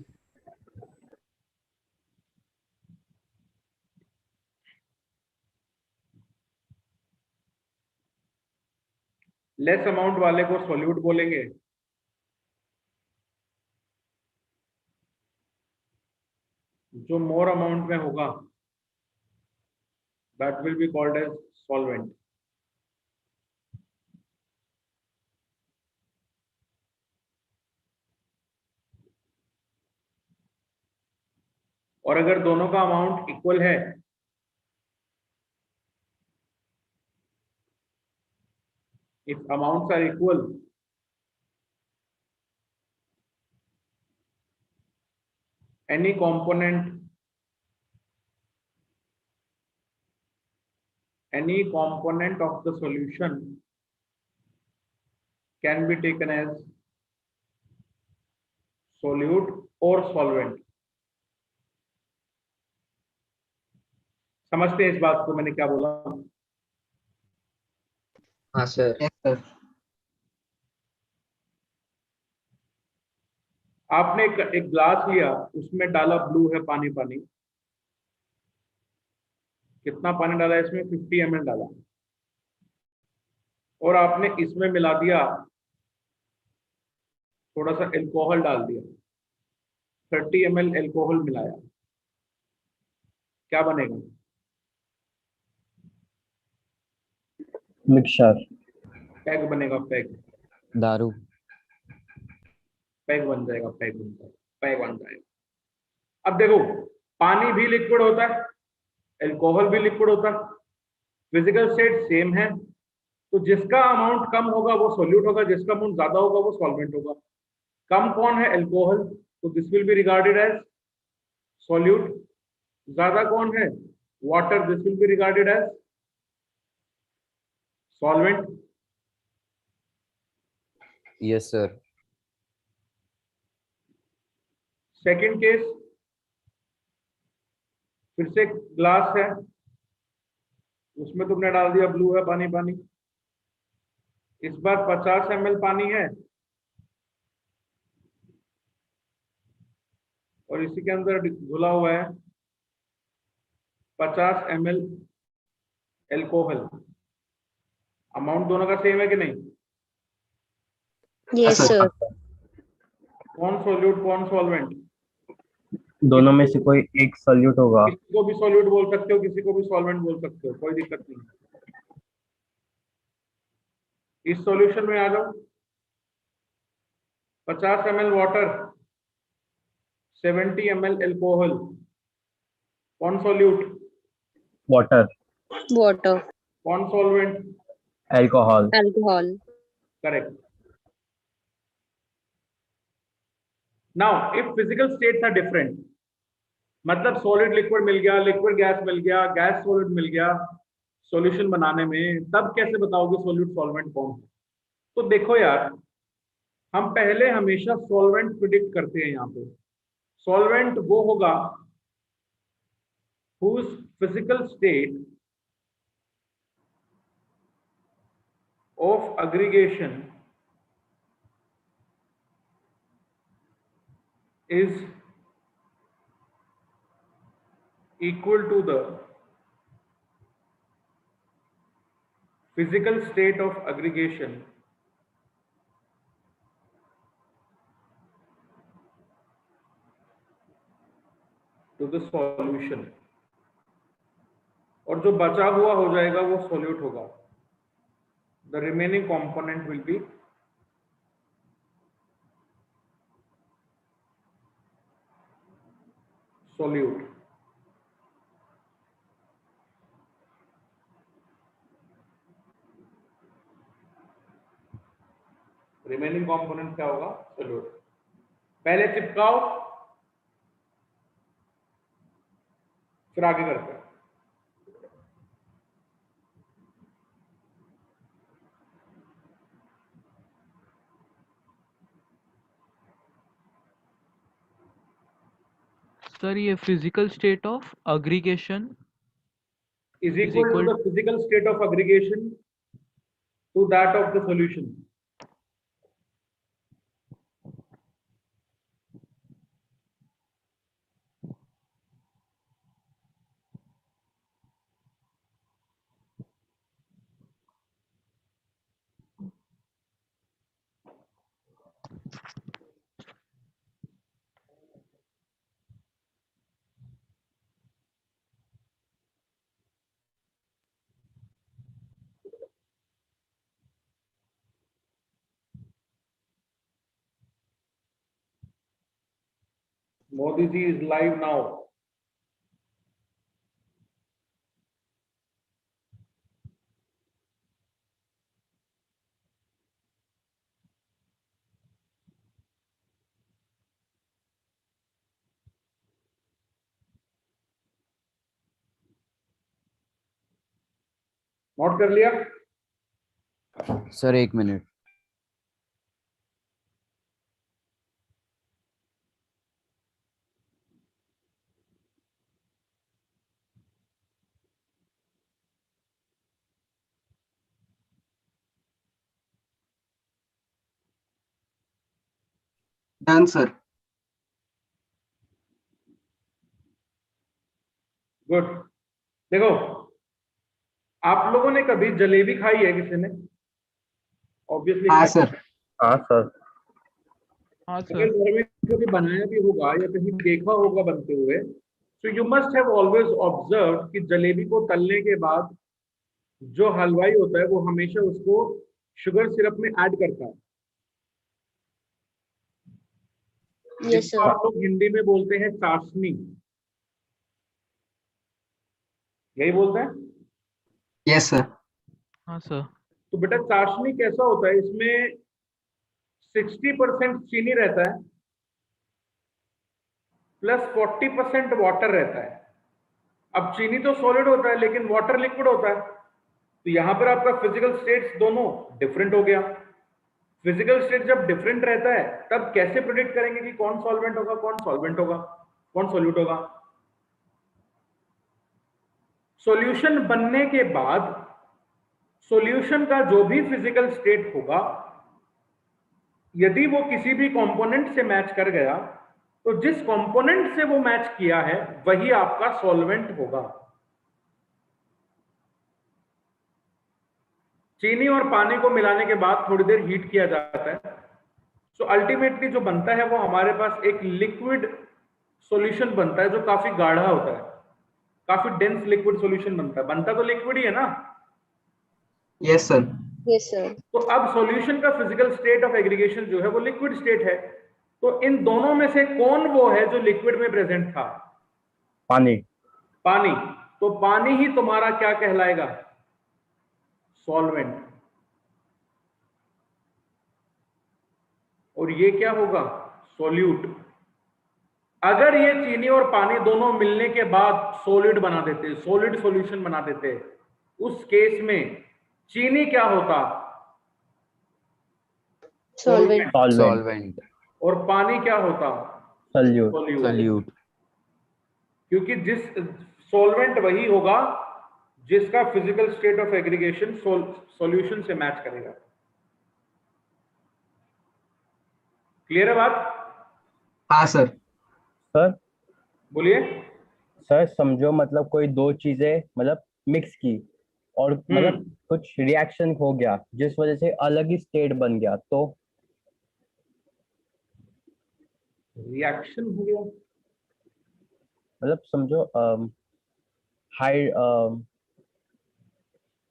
S1: लेस अमाउंट वाले को सॉल्यूट बोलेंगे, जो मोर अमाउंट में होगा that will be called as solvent. और अगर दोनों का अमाउंट इक्वल है, if amounts are equal, any component of the solution can be taken as solute or solvent। समझते हैं इस बात को मैंने क्या बोला?
S7: हाँ सर।
S4: Yes, sir.
S1: आपने एक ग्लास लिया, उसमें डाला ब्लू है पानी पानी, कितना पानी डाला इसमें? 50 ml डाला, और आपने इसमें मिला दिया थोड़ा सा एल्कोहल डाल दिया, 30 ml एल्कोहल मिलाया, क्या बनेगा?
S9: मिक्सचर।
S1: पैग बनेगा, पैग।
S5: दारू।
S1: पैग बन जाएगा, पैग बन जाएगा, पैग बन जाएगा। अब देखो पानी भी लिक्विड होता है, एल्कोहल भी लिक्विड होता है, फिजिकल स्टेट सेम है, तो जिसका अमाउंट कम होगा वो सॉल्यूट होगा, जिसका अमाउंट ज्यादा होगा वो सॉल्वेंट होगा। कम कौन है? एल्कोहल, तो this will be regarded as solute. ज्यादा कौन है? Water, this will be regarded as solvent.
S5: Yes sir.
S1: Second case, फिर से ग्लास है, उसमें तुमने डाल दिया ब्लू है पानी पानी, इस बार 50 ml पानी है और इसी के अंदर घुला हुआ है 50 ml एल्कोहल। अमाउंट दोनों का सेम है कि नहीं?
S6: Yes, sir.
S1: कौन सॉल्यूट कौन सॉल्वेंट?
S9: दोनों में से कोई एक सॉल्यूट होगा।
S1: किसी को भी सॉल्यूट बोल सकते हो, किसी को भी सॉल्वेंट बोल सकते हो, कोई दिक्कत नहीं। इस सॉल्यूशन में आ जाओ, 50 ml वाटर, 70 ml एल्कोहल, कौन सॉल्यूट?
S9: वाटर।
S6: Water.
S1: कौन solvent?
S9: Alcohol.
S6: Alcohol.
S1: Correct. Now if physical states are different, मतलब सॉलिड लिक्विड मिल गया, लिक्विड गैस मिल गया, गैस सॉलिड मिल गया, सॉल्यूशन बनाने में, तब कैसे बताओगे सॉल्यूट सॉल्वेंट कौन है? तो देखो यार, हम पहले हमेशा सॉल्वेंट प्रिडिक्ट करते हैं। यहाँ पे सॉल्वेंट वो होगा whose physical state of aggregation is equal to the physical state of aggregation to the solution, और जो बचा हुआ हो जाएगा वो सॉल्यूट होगा। The remaining component will be solute. Remaining component क्या होगा? सॉल्यूट। पहले चिपकाओ, फिर आगे करते हैं।
S2: सर ये physical state of aggregation
S1: is equal to the physical state of aggregation to that of the solution. Modi ji is live now. Note कर लिया?
S5: Sir 1 minute.
S4: Done, sir.
S1: Good. देखो, आप लोगों ने कभी जलेबी खाई है किसी ने? ऑब्वियसली
S4: हाँ सर।
S9: हाँ सर।
S2: हाँ
S1: अगर
S2: सर।
S1: घर में कभी बनाया भी होगा या कहीं देखा होगा बनते हुए, तो you must have always observe कि जलेबी को तलने के बाद जो हलवाई होता है वो हमेशा उसको शुगर सिरप में ऐड करता है।
S6: यस
S1: जिसको
S6: सर।
S1: आप लोग हिंदी में बोलते हैं चाशनी, यही बोलते हैं?
S4: Yes, sir.
S2: हाँ सर।
S1: तो बेटा चाशनी कैसा होता है? इसमें 60% चीनी रहता है प्लस 40% वाटर रहता है। अब चीनी तो सॉलिड होता है लेकिन वाटर लिक्विड होता है, तो यहां पर आपका फिजिकल स्टेट्स दोनों डिफरेंट हो गया। फिजिकल स्टेट जब डिफरेंट रहता है तब कैसे प्रेडिक्ट करेंगे कि कौन सॉल्वेंट होगा, कौन सॉल्वेंट होगा, कौन सॉल्यूट होगा? सॉल्यूशन बनने के बाद सॉल्यूशन का जो भी फिजिकल स्टेट होगा, यदि वो किसी भी कंपोनेंट से मैच कर गया तो जिस कंपोनेंट से वो मैच किया है वही आपका सॉल्वेंट होगा। चीनी और पानी को मिलाने के बाद थोड़ी देर हीट किया जाता है, सो अल्टीमेटली जो बनता है वो हमारे पास एक लिक्विड सॉल्यूशन बनता है जो काफी गाढ़ा होता है, काफी डेंस लिक्विड सॉल्यूशन बनता है। बनता तो लिक्विड ही है ना?
S4: Yes, sir.
S6: Yes sir.
S1: तो अब सॉल्यूशन का फिजिकल स्टेट ऑफ एग्रीगेशन जो है वो लिक्विड स्टेट है। तो इन दोनों में से कौन वो है जो लिक्विड में प्रेजेंट था?
S9: पानी।
S1: पानी। तो पानी ही तुम्हारा क्या कहलाएगा? सॉल्वेंट। और ये क्या होगा? सॉल्यूट। अगर ये चीनी और पानी दोनों मिलने के बाद सॉलिड बना देते, सॉलिड सॉल्यूशन बना देते, उस केस में चीनी क्या होता?
S6: Solvent.
S9: सॉल्वेंट,
S5: सॉल्वेंट,
S1: और पानी क्या होता?
S9: Solute,
S1: solute.
S5: सॉल्यूट।
S1: क्योंकि जिस सॉल्वेंट वही होगा जिसका physical state of aggregation solution से मैच करेगा। क्लियर है बात?
S4: हाँ सर।
S9: सर
S1: बोलिए।
S9: सर समझो मतलब कोई दो चीजें मतलब मिक्स की और मतलब कुछ रिएक्शन हो गया जिस वजह से अलग ही स्टेट बन गया, तो
S1: रिएक्शन हो गया
S9: मतलब समझो हाई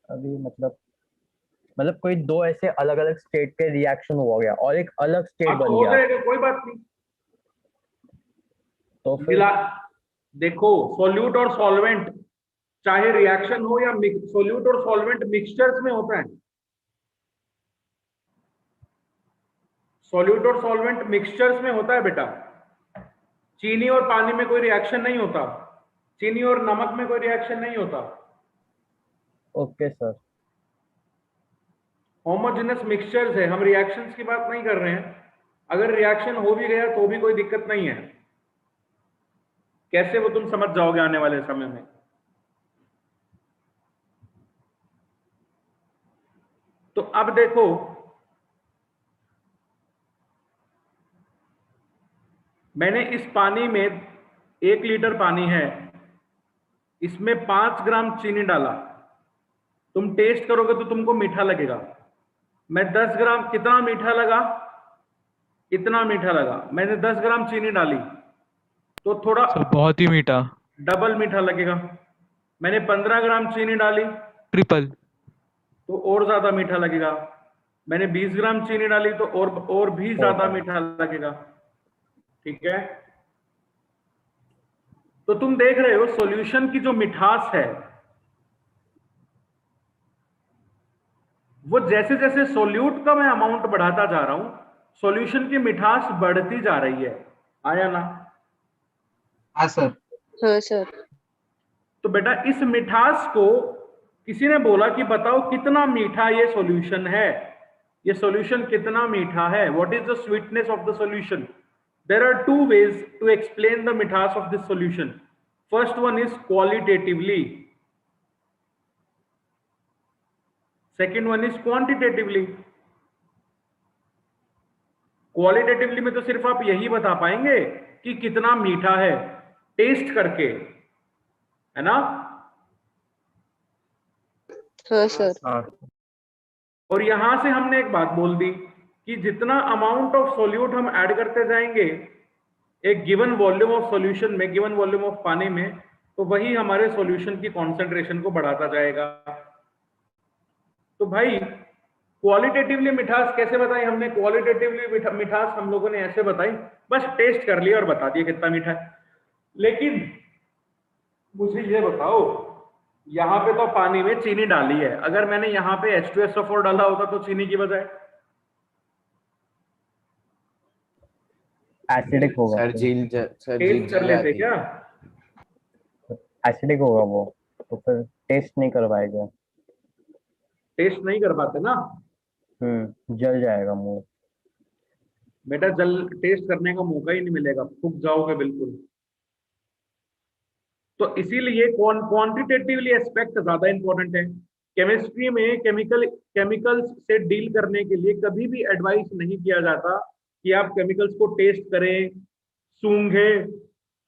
S9: अभी मतलब कोई दो ऐसे अलग अलग स्टेट के रिएक्शन हो गया और एक अलग स्टेट
S1: अब तो
S9: बन
S1: हो
S9: गया,
S1: जाएगा, कोई बात नहीं।
S9: तो फिर
S1: मिला, देखो सॉल्यूट और सॉल्वेंट चाहे रिएक्शन हो या सॉल्यूट और सॉल्वेंट मिक्सचर्स में होता है। सॉल्यूट और सॉल्वेंट मिक्सचर्स में होता है बेटा। चीनी और पानी में कोई रिएक्शन नहीं होता, चीनी और नमक में कोई रिएक्शन नहीं होता।
S9: Okay sir.
S1: होमोजेनस मिक्सचर्स है, हम रिएक्शंस की बात नहीं कर रहे हैं। अगर रिएक्शन हो भी गया तो भी कोई दिक्कत नहीं है। कैसे वो तुम समझ जाओगे आने वाले समय में। तो अब देखो, मैंने इस पानी में 1 लीटर पानी है, इसमें 5 ग्राम चीनी डाला। तुम टेस्ट करोगे तो तुमको मीठा लगेगा। मैं 10 ग्राम, कितना मीठा लगा? इतना मीठा लगा। मैंने 10 ग्राम चीनी डाली तो थोड़ा
S2: सर बहुत ही मीठा,
S1: डबल मीठा लगेगा। मैंने 15 ग्राम चीनी डाली
S2: ट्रिपल।
S1: तो और ज्यादा मीठा लगेगा। मैंने 20 ग्राम चीनी डाली तो और भी ज्यादा मीठा लगेगा। ठीक है, तो तुम देख रहे हो सॉल्यूशन की जो मिठास है वो जैसे जैसे सॉल्यूट का मैं अमाउंट बढ़ाता जा रहा हूं, सॉल्यूशन की मिठास बढ़ती जा रही है। आया ना?
S4: हाँ सर।
S6: हाँ सर।
S1: तो बेटा इस मिठास को किसी ने बोला कि बताओ कितना मीठा ये सॉल्यूशन है, ये सॉल्यूशन कितना मीठा है, what is the sweetness of the solution. There are two ways to explain the मिठास of this solution. First one is qualitatively, second one is quantitatively. Qualitatively में तो सिर्फ आप यही बता पाएंगे कि कितना मीठा है टेस्ट करके, है ना?
S6: हाँ सर।
S9: हाँ
S1: और यहां से हमने एक बात बोल दी कि जितना अमाउंट ऑफ सॉल्यूट हम ऐड करते जाएंगे एक गिवन वॉल्यूम ऑफ सॉल्यूशन में, गिवन वॉल्यूम ऑफ पानी में, तो वही हमारे सॉल्यूशन की कॉन्सेंट्रेशन को बढ़ाता जाएगा। तो भाई क्वालिटेटिवली मिठास कैसे बताई हमने? क्वालिटेटिवली मिठास हम लोगों ने ऐसे बताई, बस टेस्ट कर लिया और बता दिया कितना मीठा है। लेकिन मुझे ये बताओ, यहां पे तो पानी में चीनी डाली है, अगर मैंने यहां पे H2SO4 डाला होता तो चीनी की बजाय
S9: एसिडिक होगा,
S5: सर सर
S1: टेस्ट कर लेते
S5: जाती।
S1: क्या?
S9: एसिडिक होगा वो, तो फिर टेस्ट नहीं कर पाएगा।
S1: टेस्ट नहीं कर पाते ना
S9: जल जाएगा मुंह।
S1: बेटा, जल टेस्ट करने का मौका ही नहीं मिलेगा, फूक जाओगे बिल्कुल। तो इसीलिए क्वांटिटेटिवली एस्पेक्ट ज्यादा इंपॉर्टेंट है। केमिस्ट्री में केमिकल्स से डील करने के लिए कभी भी एडवाइस नहीं किया जाता कि आप केमिकल्स को टेस्ट करें, सूंघे,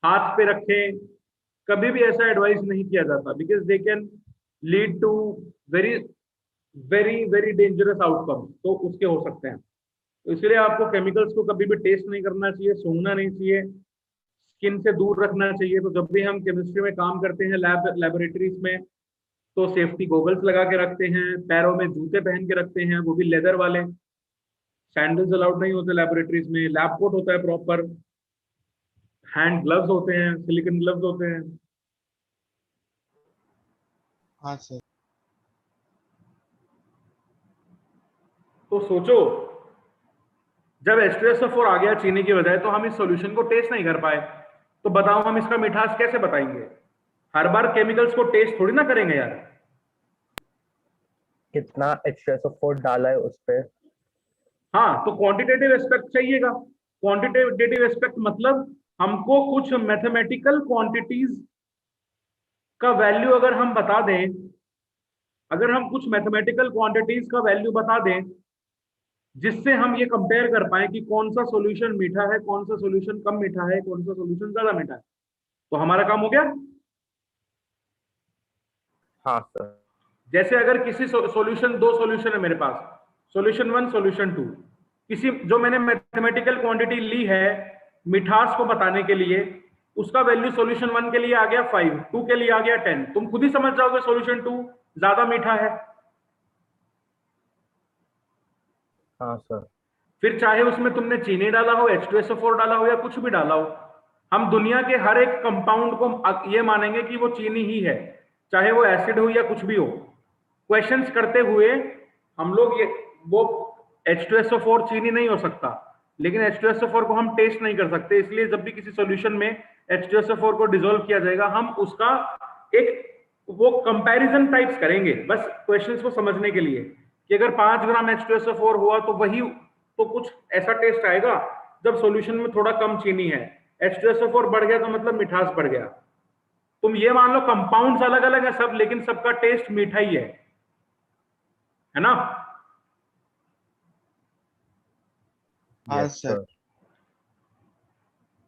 S1: हाथ पे रखें। कभी भी ऐसा एडवाइस नहीं किया जाता, because they can lead to very very very dangerous outcome, तो उसके हो सकते हैं। तो इसलिए आपको केमिकल्स को कभी भी टेस्ट नहीं करना चाहिए, सूंघना नहीं चाहिए, स्किन से दूर रखना चाहिए। तो जब भी हम केमिस्ट्री में काम करते हैं लैबोरेटरीज में, तो सेफ्टी गॉगल्स लगा के रखते हैं, पैरों में जूते पहन के रखते हैं, वो भी लेदर वाले। सैंडल्स अलाउड नहीं होते लैबोरेटरीज में। लैब कोट होता है प्रॉपर, हैंड ग्लव्स होते हैं, सिलिकॉन ग्लव्स होते हैं।
S8: हाँ सर।
S1: तो सोचो, जब H2SO4 आ गया चीनी की बजाय, तो हम इस सॉल्यूशन को टेस्ट नहीं कर पाए, तो बताओ हम इसका मिठास कैसे बताएंगे? हर बार केमिकल्स को टेस्ट थोड़ी ना करेंगे यार।
S9: कितना H2SO4 डाला है उस पे।
S1: हाँ, तो क्वांटिटेटिव एस्पेक्ट चाहिएगा। क्वांटिटेटिव एस्पेक्ट मतलब हमको कुछ मैथमेटिकल क्वांटिटीज का वैल्यू अगर हम बता दें, अगर हम कुछ मैथमेटिकल क्वांटिटीज का वैल्यू बता दें जिससे हम ये कंपेयर कर पाए कि कौन सा सॉल्यूशन मीठा है, कौन सा सॉल्यूशन कम मीठा है, कौन सा सॉल्यूशन ज्यादा मीठा है, तो हमारा काम हो गया।
S9: हाँ सर।
S1: जैसे अगर किसी सॉल्यूशन, दो सॉल्यूशन है मेरे पास, सॉल्यूशन 1 सॉल्यूशन 2, किसी जो मैंने मैथमेटिकल क्वांटिटी ली है मिठास को बताने के लिए, उसका वैल्यू सॉल्यूशन 1 के लिए आ गया 5, 2 के लिए आ गया 10, तुम खुद ही समझ जाओगे सॉल्यूशन 2 ज्यादा मीठा है।
S9: हाँ सर।
S1: फिर चाहे उसमें तुमने चीनी डाला हो, H2SO4 डाला हो या कुछ भी डाला हो, हम दुनिया के हर एक कंपाउंड को ये मानेंगे कि वो चीनी ही है, चाहे वो एसिड हो या कुछ भी हो। क्वेश्चंस करते हुए हम लोग ये वो H2SO4 चीनी नहीं हो सकता, लेकिन H2SO4 को हम टेस्ट नहीं कर सकते, इसलिए जब भी किसी सॉल्यूशन में H2SO4 को डिसॉल्व किया जाएगा हम उसका एक वो कंपैरिजन टाइप्स करेंगे, बस क्वेश्चंस को समझने के लिए कि अगर 5 ग्राम H2SO4 हुआ तो वही तो कुछ ऐसा टेस्ट आएगा जब सॉल्यूशन में थोड़ा कम चीनी है, H2SO4 बढ़ गया तो मतलब मिठास बढ़ गया। तुम ये मान लो कंपाउंड्स अलग अलग है सब, लेकिन सबका टेस्ट मीठा ही है ना?
S4: हाँ
S9: यस
S4: सर।
S9: सर।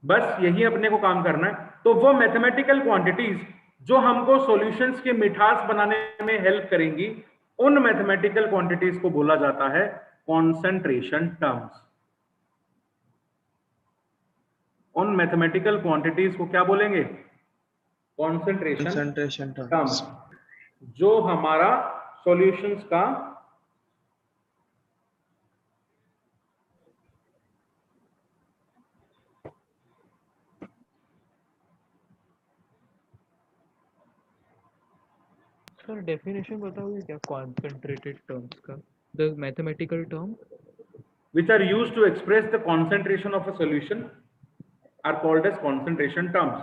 S1: बस यही अपने को काम करना है। तो वो मैथमेटिकल क्वांटिटीज जो हमको सॉल्यूशंस के मिठास बनाने में हेल्प करेंगी, उन मैथमेटिकल क्वांटिटीज को बोला जाता है कॉन्सेंट्रेशन टर्म्स। उन मैथमेटिकल क्वांटिटीज को क्या बोलेंगे? कॉन्सेंट्रेशन टर्म्स, जो हमारा सॉल्यूशंस का
S2: सर डेफिनेशन बताओगे क्या कॉन्सेंट्रेटेड टर्म्स का, the mathematical term
S1: which are used to express the concentration of a solution are called as concentration terms.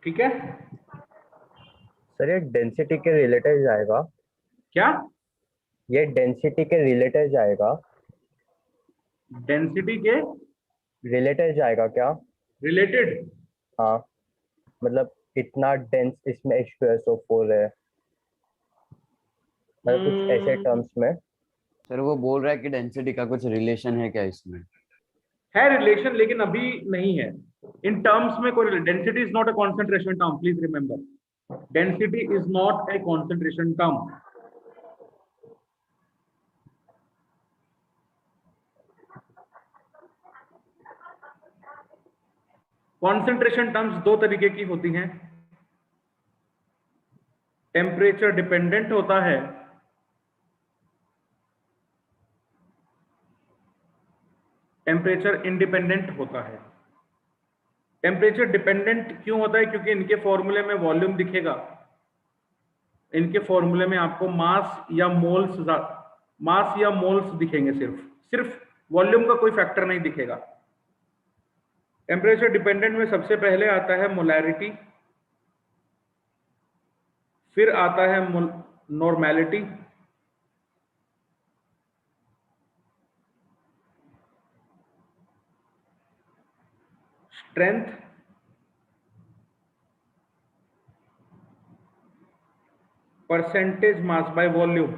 S1: ठीक है?
S9: सर ये डेंसिटी के रिलेटेड जाएगा?
S1: क्या?
S9: ये डेंसिटी के रिलेटेड जाएगा?
S1: डेंसिटी के
S9: रिलेटेड जाएगा क्या?
S1: रिलेटेड?
S9: हाँ, मतलब इतना डेंस इसमें H2SO4 है, मतलब कुछ ऐसे टर्म्स में।
S5: सर वो बोल रहा है कि डेंसिटी का कुछ रिलेशन है क्या इसमें?
S1: है रिलेशन, लेकिन अभी नहीं है इन टर्म्स में कोई। Density is not a concentration term, please remember, density is not a concentration term. Concentration terms दो तरीके की होती हैं, टेम्परेचर डिपेंडेंट होता है, टेम्परेचर इंडिपेंडेंट होता है। टेम्परेचर डिपेंडेंट क्यों होता है? क्योंकि इनके फॉर्मूले में वॉल्यूम दिखेगा, इनके फॉर्मूले में आपको मास या मोल्स दिखेंगे, सिर्फ वॉल्यूम का कोई फैक्टर नहीं दिखेगा। टेम्परेचर डिपेंडेंट में सबसे पहले आता है मोलैरिटी, फिर आता है normality, strength, percentage mass by volume.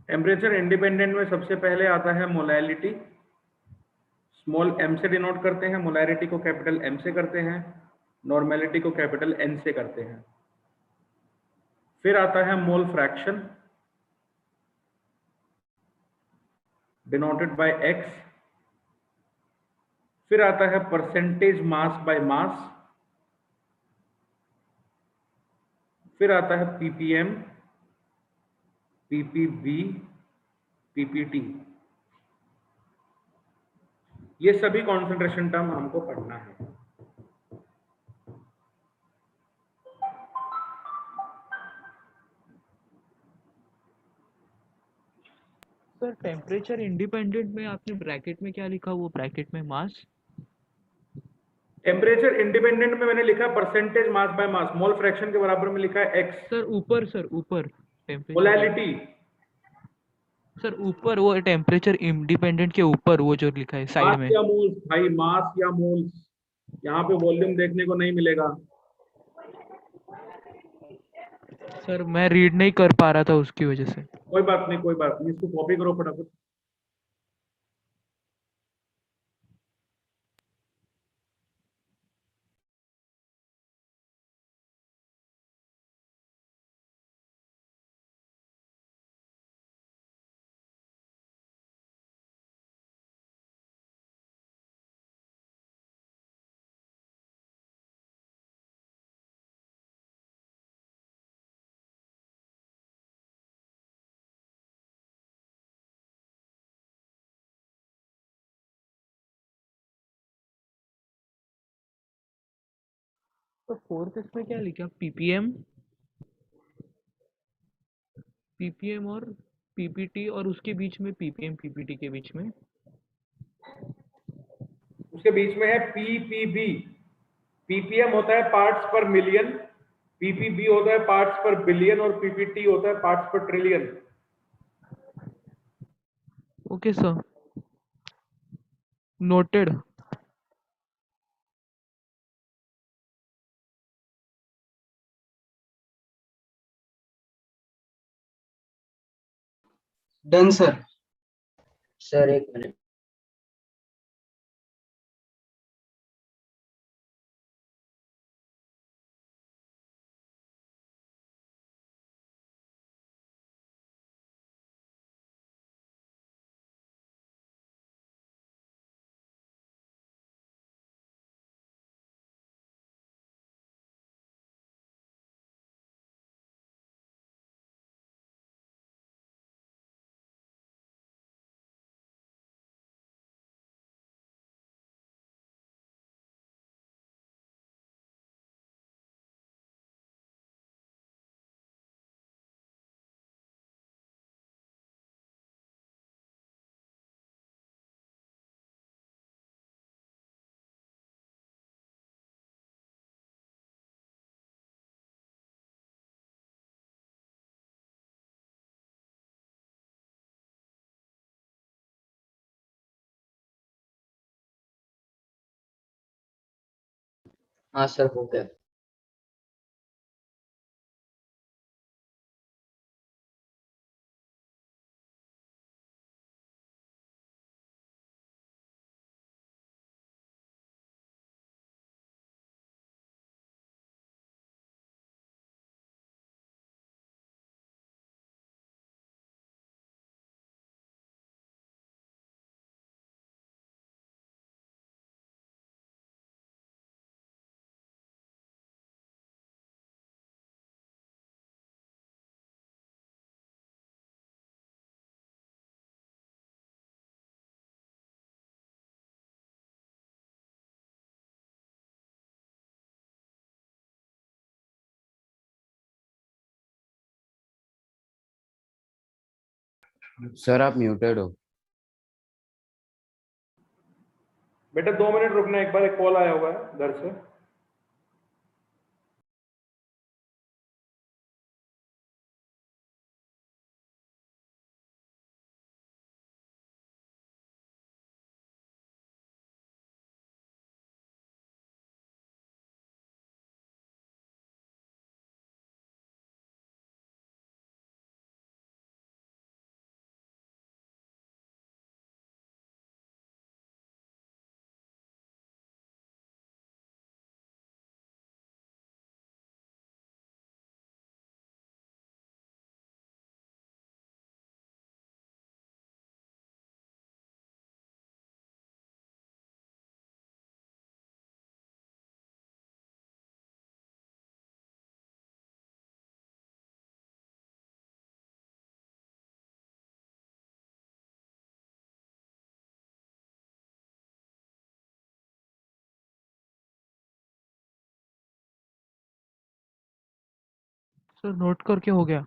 S1: Temperature independent में सबसे पहले आता है मोलैलिटी, स्मॉल m से डिनोट करते हैं, मोलैरिटी को कैपिटल M से करते हैं, नॉर्मैलिटी को कैपिटल N से करते हैं। फिर आता है mole fraction denoted by x, फिर आता है परसेंटेज मास बाय मास, फिर आता है ppm, ppb, ppt। ये सभी कॉन्सेंट्रेशन टर्म हमको पढ़ना है।
S2: सर टेम्परेचर इंडिपेंडेंट में आपने ब्रैकेट में क्या लिखा, वो ब्रैकेट में मास?
S1: टेम्परेचर इंडिपेंडेंट में मैंने लिखा percentage mass by mass, mole fraction के बराबर में लिखा है एक्स।
S2: सर ऊपर टेम्परेचर
S1: मोलैलिटी।
S2: सर ऊपर वो टेम्परेचर इंडिपेंडेंट के ऊपर वो जो लिखा है साइड
S1: मास
S2: में।
S1: या मोल्स भाई, मास या मोल्स, यहाँ पे वॉल्यूम देखने को नहीं मिलेगा।
S2: सर मैं रीड नहीं कर पा रहा था उसकी वजह से।
S1: कोई बात नहीं, कोई बात नहीं, इसको कॉपी करो फटाफट।
S2: तो फोर्थ इसमें क्या लिखा, पीपीएम, पीपीएम और पीपीटी, और उसके बीच में पीपीएम पीपीटी के बीच में
S1: उसके बीच में है पीपीबी। पीपीएम होता है पार्ट्स पर मिलियन, पीपीबी होता है पार्ट्स पर बिलियन, और पीपीटी होता है पार्ट्स पर trillion.
S2: Okay sir, noted.
S4: Done sir.
S7: Sir एक मिनट। हाँ सर हो गया।
S5: सर आप म्यूटेड हो।
S1: बेटा 2 मिनट रुकना, एक बार एक कॉल आया हुआ है घर से।
S2: सर नोट करके हो गया।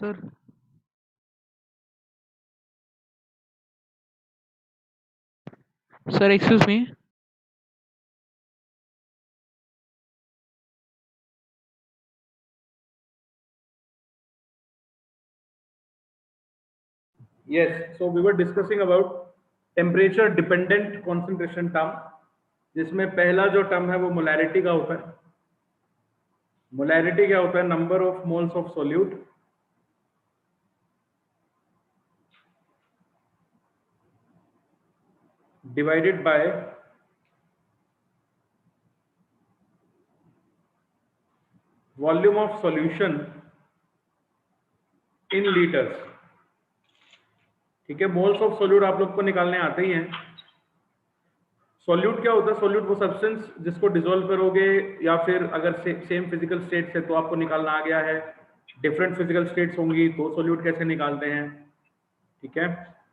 S2: Sir sir excuse me
S1: Yes, so we were discussing about temperature dependent concentration term, जिसमें पहला जो टर्म है वो मोलैरिटी का होता है. मोलैरिटी क्या होता है? Number of moles of solute divided by volume of solution in litres. ठीक है, मोल्स ऑफ सोल्यूट आप लोग को निकालने आते ही हैं. सोल्यूट क्या होता है? सोल्यूट वो सब्सटेंस जिसको डिसॉल्व करोगे, या फिर अगर सेम फिजिकल स्टेट्स है तो आपको निकालना आ गया है, डिफरेंट फिजिकल स्टेट्स होंगी तो सोल्यूट कैसे निकालते हैं. ठीक है,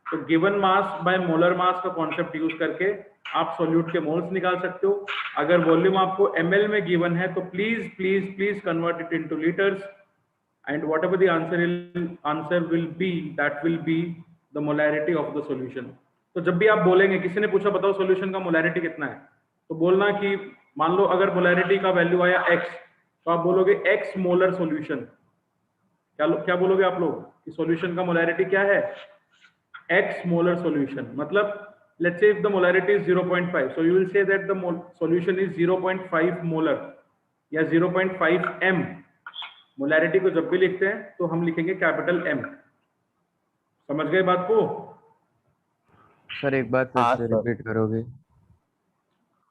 S1: तो given mass by molar mass का कॉन्सेप्ट यूज करके आप सोल्यूट के मोल्स निकाल सकते हो. अगर वॉल्यूम आपको ml में गिवन है तो please please please convert it into litres, and whatever the answer will be, that will be the molarity of the solution. तो जब भी आप बोलेंगे, किसी ने पूछा बताओ सॉल्यूशन का मोलैरिटी कितना है, तो बोलना कि मान लो अगर मोलैरिटी का वैल्यू आया x, तो आप बोलोगे x मोलर सॉल्यूशन. क्या बोलोगे आप लोग कि सॉल्यूशन का मोलैरिटी क्या है? x molar solution. मतलब let's say if the molarity is 0.5, so you will say that the solution is 0.5 molar या 0.5 m. मोलैरिटी को जब भी लिखते हैं तो हम लिखेंगे कैपिटल M. समझ गए बात को?
S5: सर एक बार फिर
S9: हाँ,
S5: से
S9: सर।
S5: रिपीट करोगे?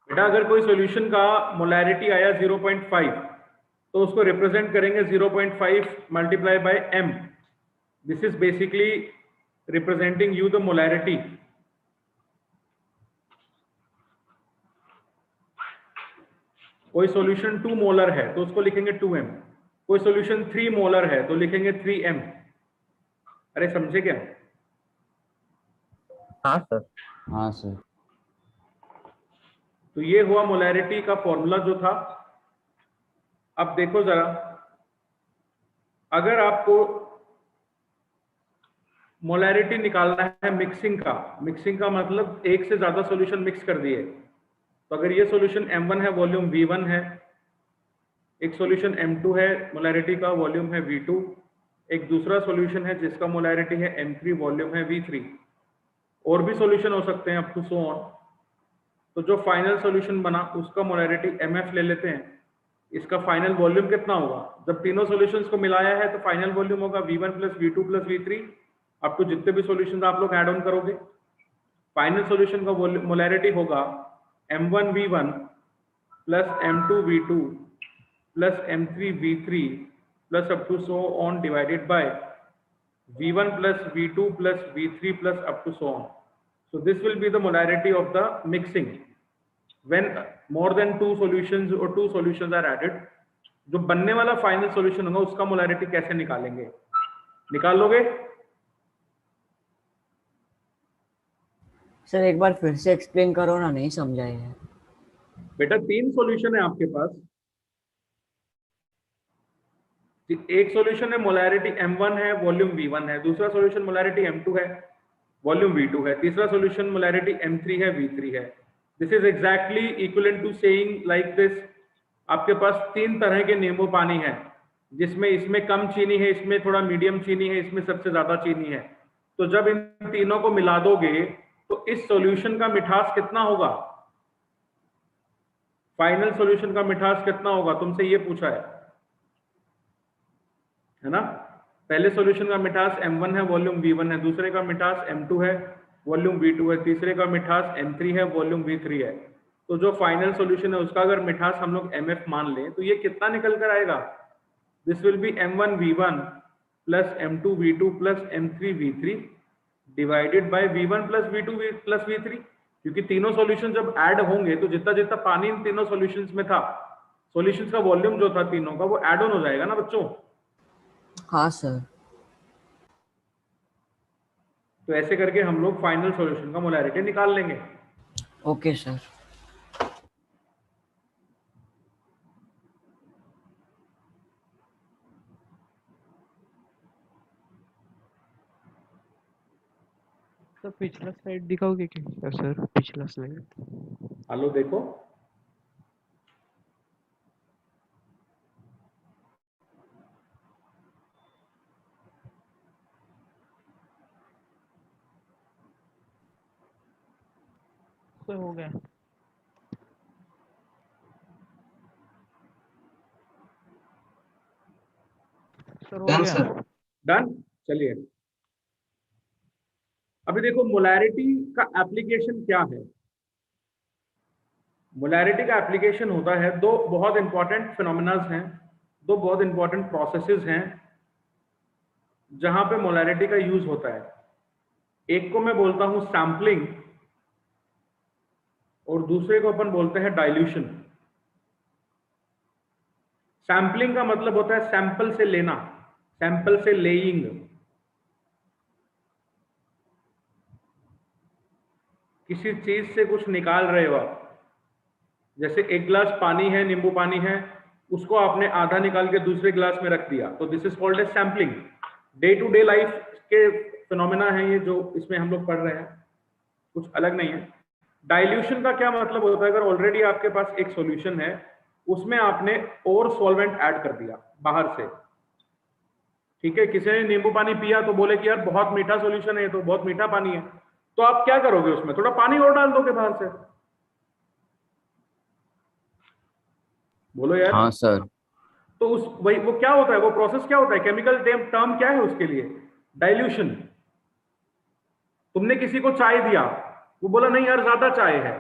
S1: बेटा अगर कोई सॉल्यूशन का मोलैरिटी आया 0.5, तो उसको रिप्रेजेंट करेंगे 0.5 multiply by m. This is basically representing you the molarity. कोई सॉल्यूशन 2 मोलर है तो उसको लिखेंगे 2m. कोई सॉल्यूशन 3 मोलर है तो लिखेंगे 3m. अरे समझे क्या?
S9: हाँ सर.
S5: हाँ सर.
S1: तो ये हुआ मोलैरिटी का फॉर्मूला जो था. अब देखो जरा, अगर आपको मोलैरिटी निकालना है मिक्सिंग का मतलब एक से ज्यादा सॉल्यूशन मिक्स कर दिए, तो अगर ये सॉल्यूशन m1 है, वॉल्यूम v1 है, एक सॉल्यूशन m2 है, मोलैरिटी का वॉल्यूम है v2, एक दूसरा सॉल्यूशन है जिसका मोलैरिटी है m3, वॉल्यूम है v3, और भी सॉल्यूशन हो सकते हैं अप टू सो ऑन. तो जो फाइनल सॉल्यूशन बना उसका मोलैरिटी mf ले लेते हैं. इसका फाइनल वॉल्यूम कितना होगा? जब तीनों सॉल्यूशंस को मिलाया है तो फाइनल वॉल्यूम होगा v1 plus v2 plus v3, अब तो जितने भी सॉल्यूशंस आप लोग ऐड ऑन करोगे. फाइनल सॉल्यूशन का मोलैरिटी होगा m1 v1 plus m2 v2 plus m3 v3 plus up to so on divided by v1 plus v2 plus v3 plus up to so on. So this will be the molarity of the mixing when more than 2 solutions or 2 solutions are added. जो बनने वाला final solution होगा उसका molarity कैसे निकालेंगे? निकाल लोगे?
S3: Sir एक बार फिर से एक्सप्लेन करो ना, नहीं समझा है.
S1: बेटा 3 सॉल्यूशन है आपके पास. एक सॉल्यूशन है मोलैरिटी m1 है, वॉल्यूम v1 है. दूसरा सॉल्यूशन मोलैरिटी m2 है, वॉल्यूम v2 है. तीसरा सॉल्यूशन मोलैरिटी m3 है, v3 है. This is exactly equivalent to saying like this, आपके पास 3 तरह के नींबू पानी है, जिसमें इसमें कम चीनी है, इसमें थोड़ा मीडियम चीनी है, इसमें सबसे ज्यादा चीनी है. तो जब इन तीनों को मिला दोगे तो इस सॉल्यूशन का मिठास कितना होगा? फाइनल सॉल्यूशन का मिठास कितना होगा? तुमसे ये पूछा है ना. पहले सॉल्यूशन का मिठास m1 है, वॉल्यूम v1 है. दूसरे का मिठास m2 है, वॉल्यूम v2 है. तीसरे का मिठास m3 है, वॉल्यूम v3 है. तो जो फाइनल सॉल्यूशन है उसका अगर मिठास हम लोग mf मान लें तो ये कितना निकल कर आएगा? This will B m1 v1 plus m2 v2 plus m3 v3 divided by v1 plus v2 plus v3. क्योंकि तीनों सॉल्यूशन जब ऐड होंगे तो जितना जितना पानी इन तीनों सॉल्यूशंस में था, सॉल्यूशंस का वॉल्यूम जो था तीनों का, वो ऐड ऑन हो जाएगा ना बच्चों.
S3: हाँ सर.
S1: तो ऐसे करके हम लोग फाइनल सॉल्यूशन का मोलैरिटी निकाल लेंगे.
S3: Okay sir.
S2: सर पिछला स्लाइड दिखाओगे क्या सर, पिछला स्लाइड?
S1: हेलो देखो,
S2: सर हो गया। सर हो
S7: डन
S2: गया।
S7: सर।
S1: डन। चलिए अभी देखो मोलैरिटी का एप्लीकेशन क्या है। मोलैरिटी का एप्लीकेशन होता है, दो बहुत इंपॉर्टेंट फिनोमिनास हैं, दो बहुत इंपॉर्टेंट प्रोसेसेस हैं जहां पे मोलैरिटी का यूज होता है। एक को मैं बोलता हूं सैम्पलिंग और दूसरे को अपन बोलते हैं डाइल्यूशन। सैम्पलिंग का मतलब होता है सैंपल से लेना, सैंपल से लेइंग। किसी चीज से कुछ निकाल रहे हो आप, जैसे एक गिलास पानी है, नींबू पानी है, उसको आपने आधा निकाल के दूसरे गिलास में रख दिया, तो this is called as sampling. Day to day life के फिनोमेना है ये जो इसमें हम लोग पढ़ रहे हैं, कुछ अलग नहीं है। डाइल्यूशन का क्या मतलब होता है, अगर ऑलरेडी आपके पास एक सॉल्यूशन है, उसमें आपने और सॉल्वेंट ऐड कर दिया बाहर से, ठीक है। किसी ने नींबू पानी पिया तो बोले कि यार बहुत मीठा सॉल्यूशन है, तो बहुत मीठा पानी है, तो आप क्या करोगे, उसमें थोड़ा पानी और डाल दोगे बाहर से। बोलो यार।
S5: हाँ सर।
S1: तो उस वही वो क्या होता है, वो प्रोसेस क्या होता है, केमिकल टर्म क्या है उसके लिए, डाइल्यूशन। तुमने किसी को चाय दिया, वो बोला नहीं यार ज्यादा चाय है,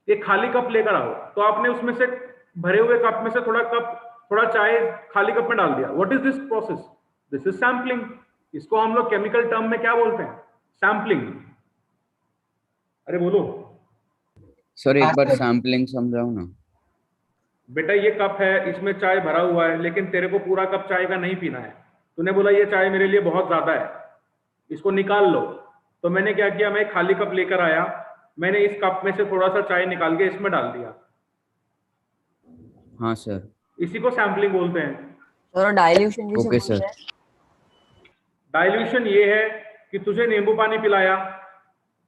S1: एक खाली कप लेकर आओ, तो आपने उसमें से भरे हुए कप में से थोड़ा चाय खाली कप में डाल दिया। What is this process, this is sampling. इसको हम लोग केमिकल टर्म में क्या बोलते हैं, सैम्पलिंग। अरे बोलो
S5: सर एक
S7: हाँ
S5: बार
S7: सर।
S5: सैम्पलिंग समझाओ ना।
S1: बेटा, ये कप है, इसमें चाय भरा हुआ है, लेकिन तेरे को पूरा कप चाय का नहीं पीना है। तूने बोला ये चाय मेरे लिए बहुत ज्यादा है, इसको निकाल लो। तो मैंने क्या किया, मैं खाली कप लेकर आया, मैंने इस कप में से थोड़ा सा चाय निकाल के इसमें डाल दिया।
S5: हाँ सर।
S1: इसी को सैम्पलिंग बोलते हैं।
S3: सर डाइल्यूशन किसे
S5: ओके
S3: बोलते
S5: सर।
S3: हैं?
S1: डाइल्यूशन ये है कि तुझे नींबू पानी पिलाया,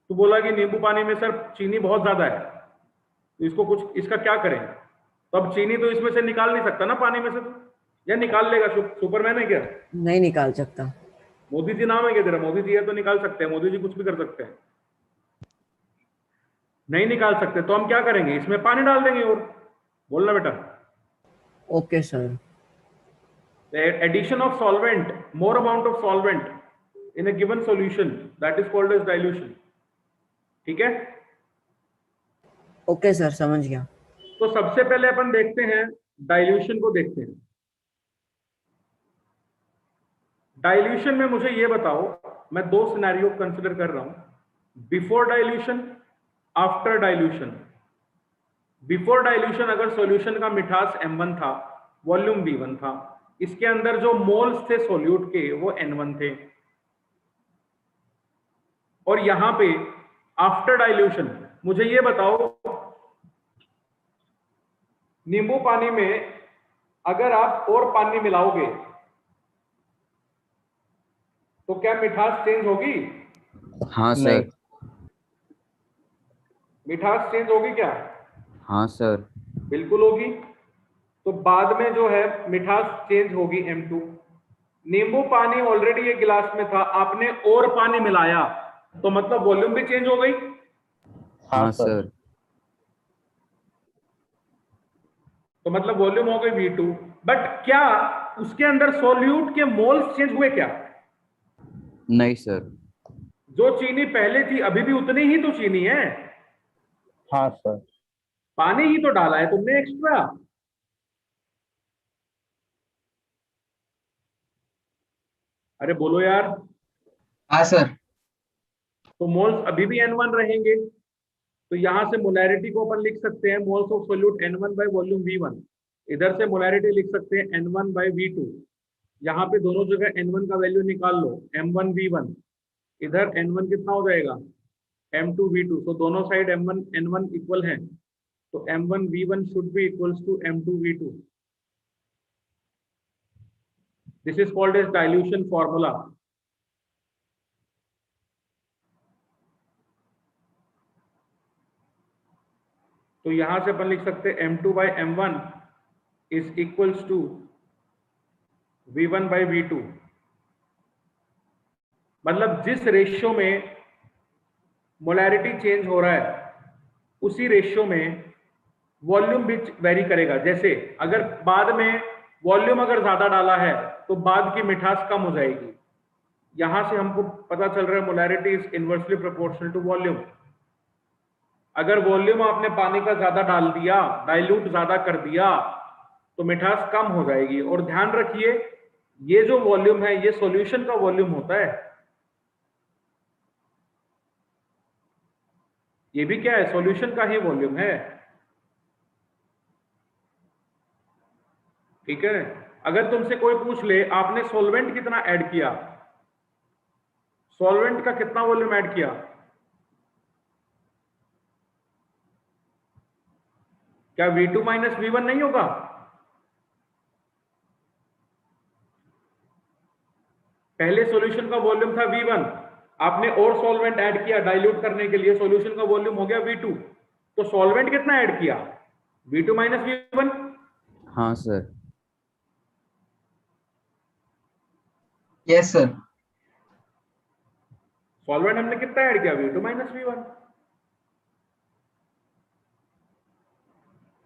S1: तू बोला कि नींबू पानी में सर चीनी बहुत ज्यादा है, तो इसको कुछ इसका क्या करें। तो अब चीनी तो इसमें से निकाल नहीं सकता ना पानी में से, तो या निकाल लेगा, सुपरमैन है क्या,
S3: नहीं निकाल सकता।
S1: मोदी जी नाम है क्या तेरा, मोदी जी है तो निकाल सकते हैं, मोदी जी कुछ भी कर सकते हैं। नहीं निकाल सकते तो हम क्या करेंगे, इसमें पानी डाल देंगे और। बोलना बेटा।
S3: Okay sir.
S1: The addition of solvent, more amount of solvent in a given solution, that is called as dilution. ठीक है।
S3: ओके सर समझ गया।
S1: तो सबसे पहले अपन देखते हैं डाइल्यूशन को, देखते हैं। डाइल्यूशन में मुझे ये बताओ, मैं दो सिनेरियो कंसिडर कर रहा हूं, before dilution, after dilution. Before dilution अगर सॉल्यूशन का मिठास m1 था, वॉल्यूम v1 था, इसके अंदर जो मोल्स थे सोल्यूट के वो n1 थे। और यहां पे आफ्टर डाइल्यूशन मुझे ये बताओ, नींबू पानी में अगर आप और पानी मिलाओगे तो क्या मिठास चेंज होगी,
S5: हाँ
S9: नहीं।
S5: सर।
S1: मिठास चेंज होगी क्या,
S5: हाँ सर।
S1: बिल्कुल होगी। तो बाद में जो है मिठास चेंज होगी m2। नींबू पानी ऑलरेडी एक गिलास में था, आपने और पानी मिलाया, तो मतलब वॉल्यूम भी चेंज हो गई।
S9: हाँ
S5: हाँ
S9: सर।
S5: सर।
S1: तो मतलब वॉल्यूम हो गई v2। बट क्या उसके अंदर सॉल्यूट के मोल्स चेंज हुए क्या,
S5: नहीं सर।
S1: जो चीनी पहले थी अभी भी उतनी ही तो चीनी है,
S9: हाँ सर।
S1: पानी ही तो डाला है तुमने एक्स्ट्रा। अरे बोलो यार।
S7: हाँ सर।
S1: तो मोल्स अभी भी n1 रहेंगे, तो यहां से मोलैरिटी को अपन लिख सकते हैं moles of solute n1 by volume v1। इधर से मोलैरिटी लिख सकते हैं n1 बाय v2। यहाँ पे दोनों जगह n1 का वैल्यू निकाल लो, m1 v1, इधर n1 कितना हो जाएगा, m2 v2। तो दोनों साइड m1 n1 इक्वल है, तो m1 v1 should be equals to m2 v2। This is called as dilution formula. तो यहां से अपन लिख सकते हैं M2/M1 is equals to V1/V2। मतलब जिस रेशियो में मोलैरिटी चेंज हो रहा है उसी रेशियो में वॉल्यूम भी वेरी करेगा। जैसे अगर बाद में वॉल्यूम अगर ज्यादा डाला है तो बाद की मिठास कम हो जाएगी। यहां से हमको पता चल रहा है molarity is inversely proportional to volume. अगर वॉल्यूम आपने पानी का ज्यादा डाल दिया, डाइल्यूट ज्यादा कर दिया, तो मिठास कम हो जाएगी। और ध्यान रखिए ये जो वॉल्यूम है ये सॉल्यूशन का वॉल्यूम होता है। ये भी क्या है, सॉल्यूशन का ही वॉल्यूम है। ठीक है, अगर तुमसे कोई पूछ ले आपने सॉल्वेंट कितना ऐड किया, सॉल्वेंट का कितना वॉल्यूम ऐड किया, क्या V2 - V1 नहीं होगा? पहले सॉल्यूशन का वॉल्यूम था V1, आपने और सॉल्वेंट ऐड किया डाइल्यूट करने के लिए, सॉल्यूशन का वॉल्यूम हो गया V2। तो सॉल्वेंट कितना ऐड किया, V2 - V1।
S5: हाँ सर।
S4: Yes sir.
S1: सॉल्वेंट हमने कितना ऐड किया, V2 - V1।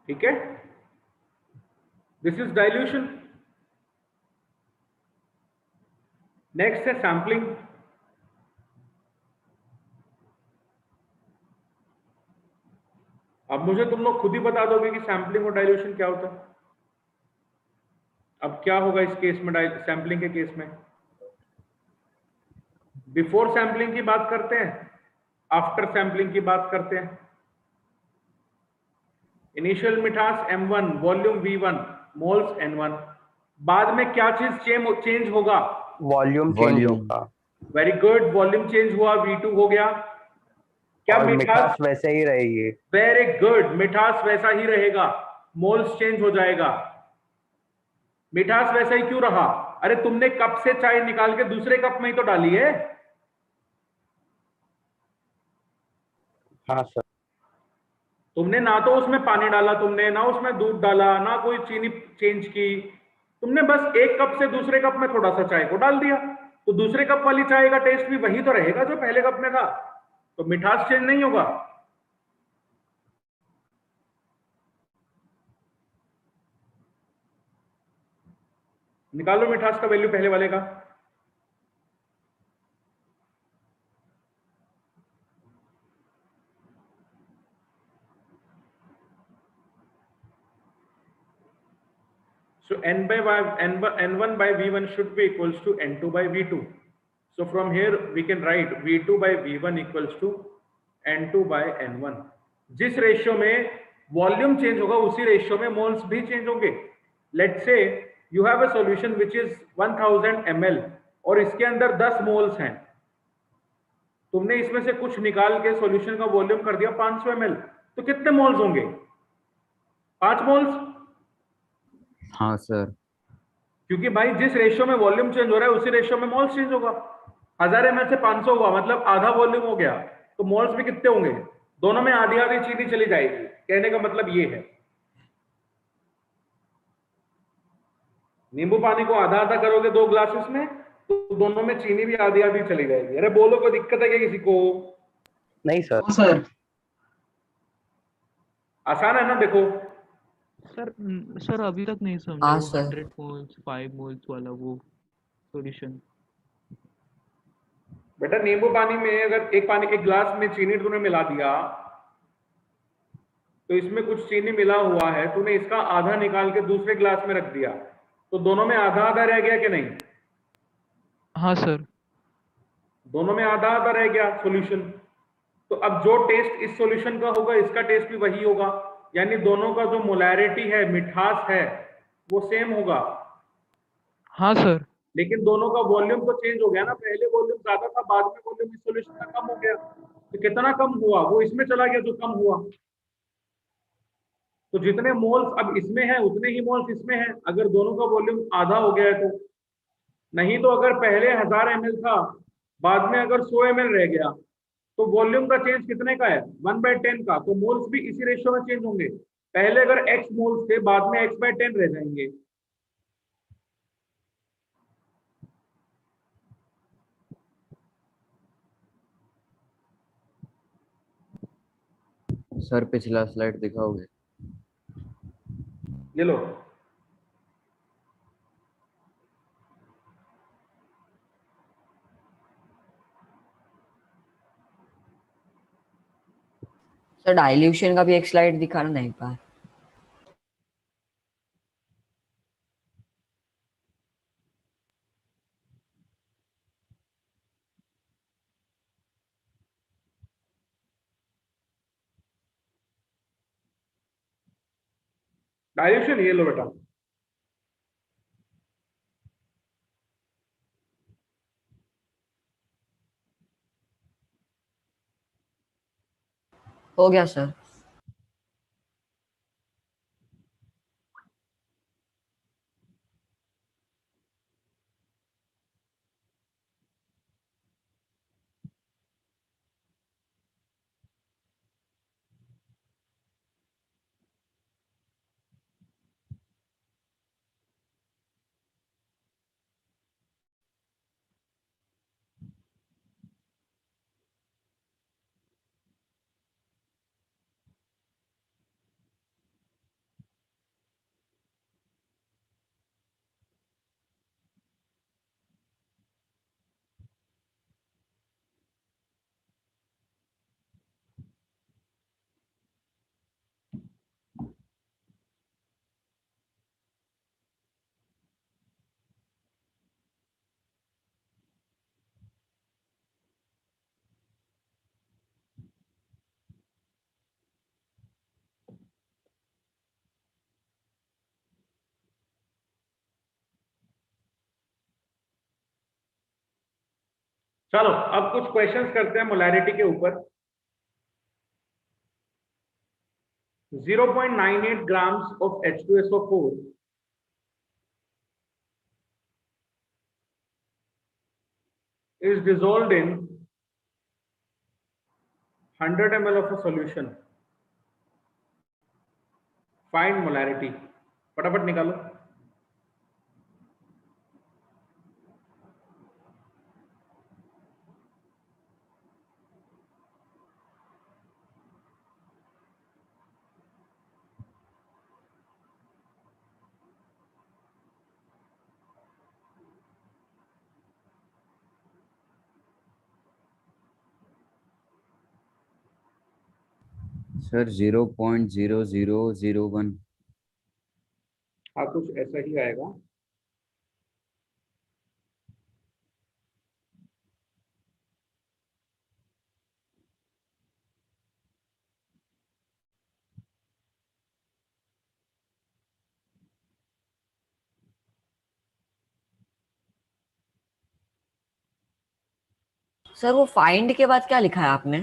S1: ठीक है, दिस इज डाइल्यूशन। नेक्स्ट है सैंपलिंग। अब मुझे तुम लोग खुद ही बता दोगे कि सैंपलिंग और डाइल्यूशन क्या होता है। अब क्या होगा इस केस में, सैंपलिंग के केस में बिफोर सैंपलिंग की बात करते हैं, आफ्टर सैंपलिंग की बात करते हैं। इनिशियल मिठास M1, volume V1, moles N1। बाद में क्या चीज चेंज होगा,
S9: वॉल्यूम चेंज
S5: Volume.
S9: होगा
S1: वेरी गुड, वॉल्यूम चेंज हुआ, V2 हो गया। क्या
S9: और
S1: मिठास,
S9: मिठास वैसे ही रहेगी।
S1: वेरी गुड, मिठास वैसा ही रहेगा, मोल्स चेंज हो जाएगा। मिठास वैसा ही क्यों रहा, अरे तुमने कप से चाय निकाल के दूसरे कप में ही तो डाली है।
S9: हाँ सर।
S1: तुमने ना तो उसमें पानी डाला, तुमने ना उसमें दूध डाला, ना कोई चीनी चेंज की, तुमने बस एक कप से दूसरे कप में थोड़ा सा चाय को डाल दिया। तो दूसरे कप वाली चाय का टेस्ट भी वही तो रहेगा जो पहले कप में था, तो मिठास चेंज नहीं होगा। निकालो मिठास का वैल्यू पहले वाले का। So N1/V1 should be equals to N2/V2. So from here we can write V2/V1 equals to N2/N1। जिस रेशियो में वॉल्यूम चेंज होगा उसी रेशियो में मोल्स भी चेंज होंगे। Let's say you have a solution which is 1000 ml और इसके अंदर 10 मोल्स हैं। तुमने इसमें से कुछ निकाल के सॉल्यूशन का वॉल्यूम कर दिया 500 ml, तो कितने मोल्स होंगे, 5 मोल्स।
S5: हाँ सर।
S1: क्योंकि भाई जिस रेशियो में वॉल्यूम चेंज हो रहा है उसी रेशियो में मोल्स चेंज होगा। 1000 ml से 500 हुआ मतलब आधा वॉल्यूम हो गया, तो मोल्स भी कितने होंगे, दोनों में आधी आधी चीनी चली जाएगी। कहने का मतलब ये है, नींबू पानी को आधा आधा करोगे 2 ग्लासेस में तो दोनों में चीनी भी आधी आधी चली जाएगी। अरे बोलो, कोई दिक्कत है क्या किसी को?
S9: नहीं सर।
S4: सर
S1: आसान है ना, देखो।
S2: सर अभी तक नहीं समझा
S3: हाँ,
S2: वो
S3: सर।
S2: 100 मोल्स 5 मोल्स वाला वो सॉल्यूशन।
S1: बेटा नींबू पानी में अगर एक ग्लास में चीनी तूने मिला दिया तो इसमें कुछ चीनी मिला हुआ है, तूने इसका आधा निकाल के दूसरे ग्लास में रख दिया, तो दोनों में आधा आधा रह गया कि नहीं?
S2: हाँ सर।
S1: दोनों में आधा आधा रह गया सॉल्यूशन। तो अब जो टेस्ट इस सॉल्यूशन का होगा इसका टेस्ट भी वही होगा, यानी दोनों का जो मोलैरिटी है, मिठास है, वो सेम होगा।
S2: हाँ सर।
S1: लेकिन दोनों का वॉल्यूम तो चेंज हो गया ना, पहले वॉल्यूम ज्यादा था, बाद में वॉल्यूम इस सॉल्यूशन का कम हो गया। तो कितना कम हुआ, वो इसमें चला गया जो कम हुआ। तो जितने मोल्स अब इसमें है उतने ही मोल्स इसमें है, अगर दोनों का वॉल्यूम आधा हो गया है तो। नहीं तो अगर पहले 1000 ml था, बाद में अगर 100 ml रह गया, तो वॉल्यूम का चेंज कितने का है, 1/10 का, तो मोल्स भी इसी रेशियो में चेंज होंगे। पहले अगर x मोल्स थे, बाद में x/10 रह जाएंगे।
S5: सर पिछला स्लाइड दिखाओगे?
S1: ये लो।
S3: सर डाइल्यूशन का भी एक स्लाइड दिखाना ना एक बार।
S1: डायरेक्शन ये लो बेटा।
S3: हो गया सर।
S1: चलो अब कुछ क्वेश्चंस करते हैं मोलैरिटी के ऊपर। 0.98 grams of H2SO4 is dissolved in 100 ml of a solution. Find molarity. फटाफट निकालो।
S5: सर 0.0001।
S1: हाँ कुछ ऐसा ही आएगा।
S3: सर वो फाइंड के बाद क्या लिखा है आपने?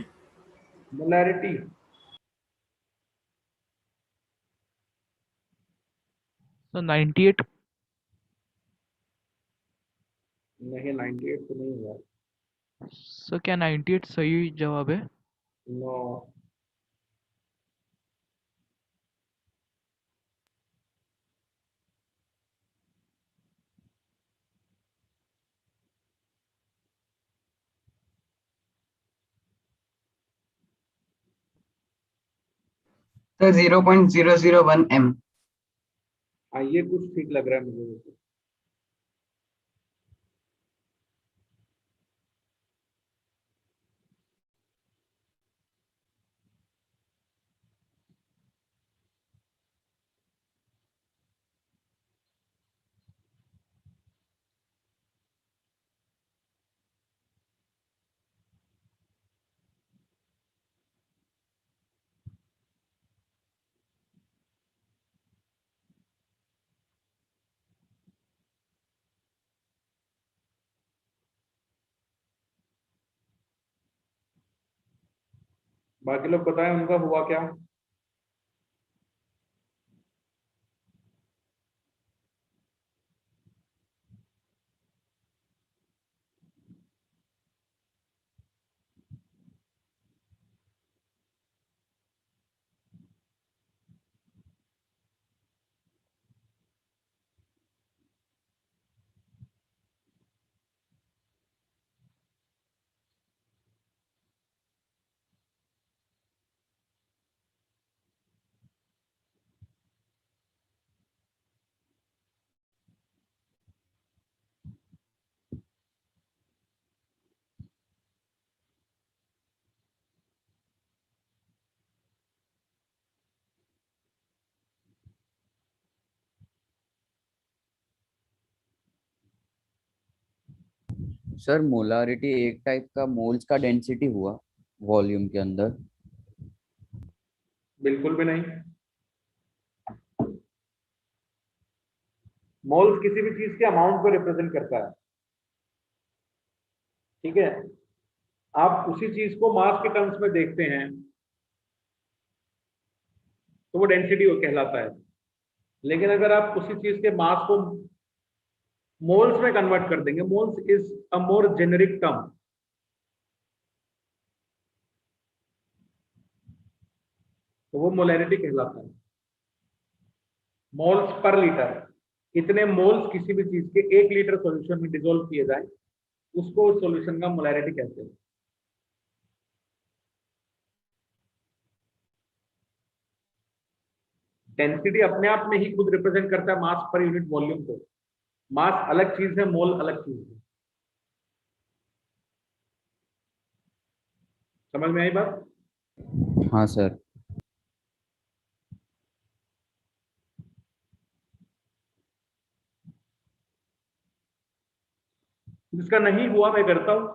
S1: मोलैरिटी।
S2: तो 98।
S1: नहीं 98 तो नहीं हुआ।
S2: सर क्या 98 सही जवाब है?
S1: नो।
S4: Sir 0.001 m।
S1: हाँ ये कुछ ठीक लग रहा है मुझे। बाकी लोग बताएं उनका हुआ क्या।
S5: सर मोलारिटी एक टाइप का मोल्स का डेंसिटी हुआ वॉल्यूम के अंदर।
S1: बिल्कुल भी नहीं। मोल्स किसी भी चीज के अमाउंट को रिप्रेजेंट करता है, ठीक है। आप उसी चीज को मास के टर्म्स में देखते हैं तो वो डेंसिटी कहलाता है, लेकिन अगर आप उसी चीज के मास को मोल्स में कन्वर्ट कर देंगे, moles is a more generic term, तो वो मोलैरिटी कहलाता है। मोल्स पर लीटर, कितने मोल्स किसी भी चीज के 1 लीटर सॉल्यूशन में डिसॉल्व किए जाए उसको उस सॉल्यूशन का मोलैरिटी कहते हैं। डेंसिटी अपने आप में ही खुद रिप्रेजेंट करता है मास पर यूनिट वॉल्यूम को। मास अलग चीज है, मोल अलग चीज है। समझ में आई बात?
S5: हाँ सर।
S1: जिसका नहीं हुआ मैं करता हूं।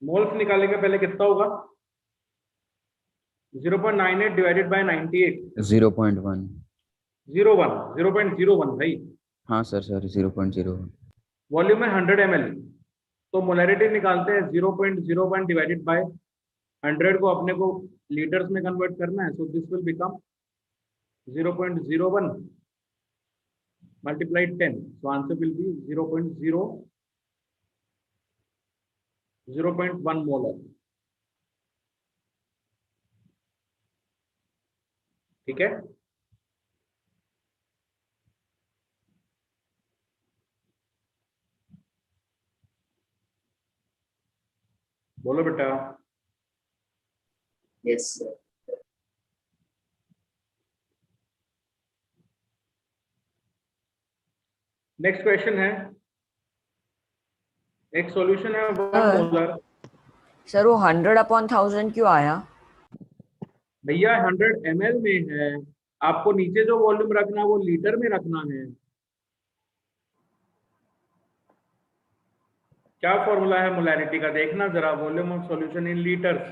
S1: मोल्स निकालेंगे पहले, कितना होगा? 0.98 डिवाइडेड बाय 98।
S5: 0.1।
S1: 01, 0.01 भाई।
S5: हाँ सर, सर 0.01।
S1: वॉल्यूम में 100 ml, तो मोलैरिटी निकालते हैं 0.01 डिवाइडेड बाय 100 को अपने को लीटर्स में कन्वर्ट करना है, सो this will become 0.01 multiplied 10, so answer will be 0.1 molar, ठीक है। बोलो बेटा।
S7: Yes sir.
S1: नेक्स्ट क्वेश्चन है, एक सॉल्यूशन है 1 मोलर।
S3: सर वो 100/1000 क्यों आया?
S1: भैया 100 ml में है, आपको नीचे जो वॉल्यूम रखना है वो लीटर में रखना है। क्या फॉर्मूला है मोलैरिटी का देखना जरा, volume of solution in litres.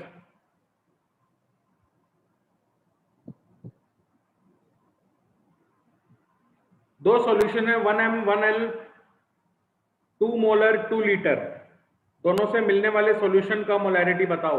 S1: दो सॉल्यूशन है 1 m 1 l, 2 मोलर 2 लीटर, दोनों से मिलने वाले सॉल्यूशन का मोलैरिटी बताओ।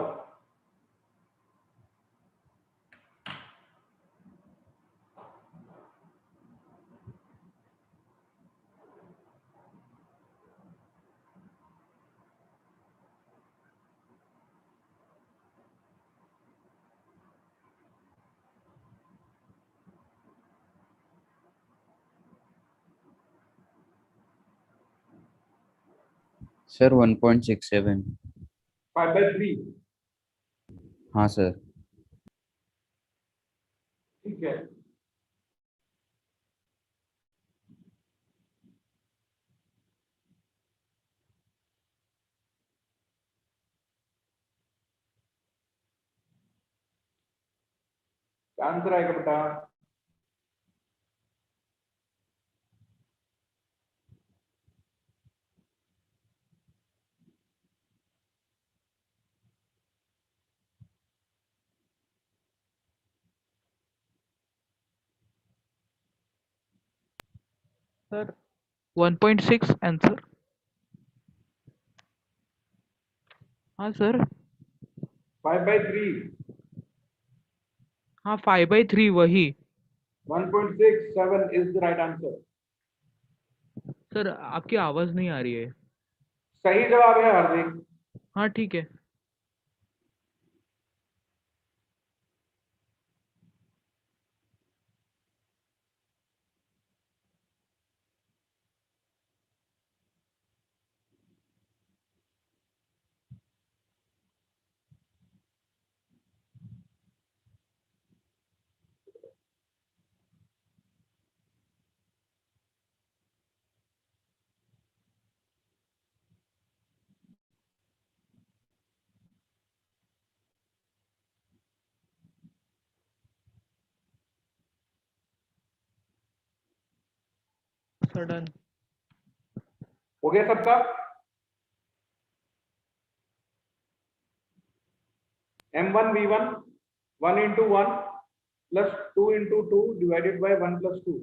S5: सर 1.67।
S1: 5/3,
S5: हाँ सर।
S1: ठीक है। क्या आंसर आएगा बेटा?
S2: Sir 1.6 answer. हाँ सर।
S1: 5/3,
S2: हाँ 5/3 वही।
S1: 1.67 is the right answer.
S2: Sir आपकी आवाज नहीं आ रही है।
S1: सही जवाब है हार्दिक।
S2: हाँ ठीक है। Sir done.
S1: हो गया सबका? m1 v1 1 into 1 plus 2 into 2 divided by 1 plus 2.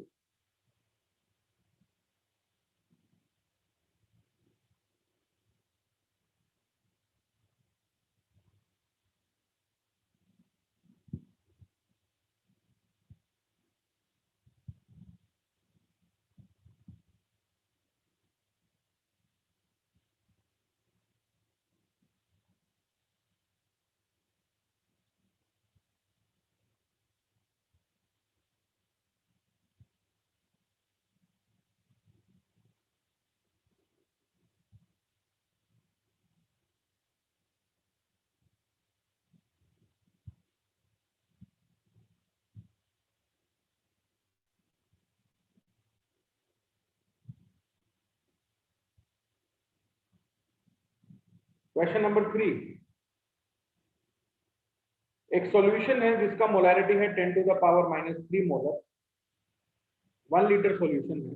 S1: Question number 3, एक सॉल्यूशन है जिसका मोलैरिटी है 10 to the power minus 3 molar, 1 litre solution है,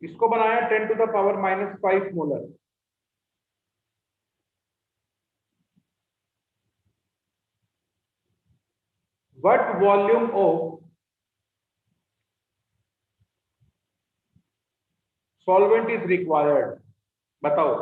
S1: इसको बनाया 10 to the power minus 5 molar. What volume of solvent is required? बताओ।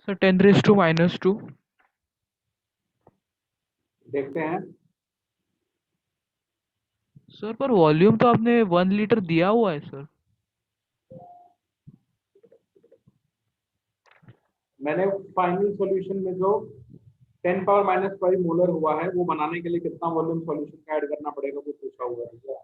S2: सर 10⁻²।
S1: देखते हैं।
S2: सर पर वॉल्यूम तो आपने 1 लीटर दिया हुआ है सर।
S1: मैंने फाइनल सॉल्यूशन में जो 10 पावर माइनस 5 मोलर हुआ है वो बनाने के लिए कितना वॉल्यूम सॉल्यूशन का ऐड करना पड़ेगा वो पूछा हुआ है।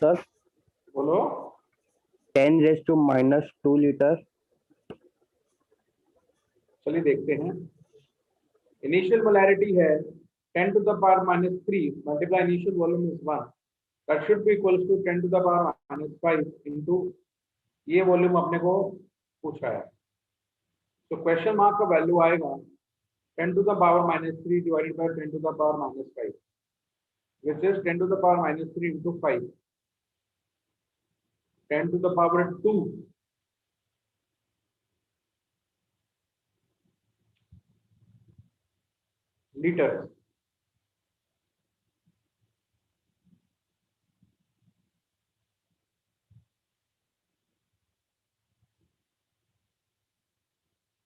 S9: सर
S1: बोलो।
S9: 10⁻² लीटर।
S1: चलिए देखते हैं। इनिशियल मोलैरिटी है 10 to the power minus 3 multiply initial volume is 1, that should be equals to 10 to the power minus 5 into ये वॉल्यूम अपने को पूछा है, तो क्वेश्चन मार्क का वैल्यू आएगा 10 to the power minus 3 divided by 10 to the power minus 5, which is 10 to the power minus 3 into 5, 10 to the power 2 liters.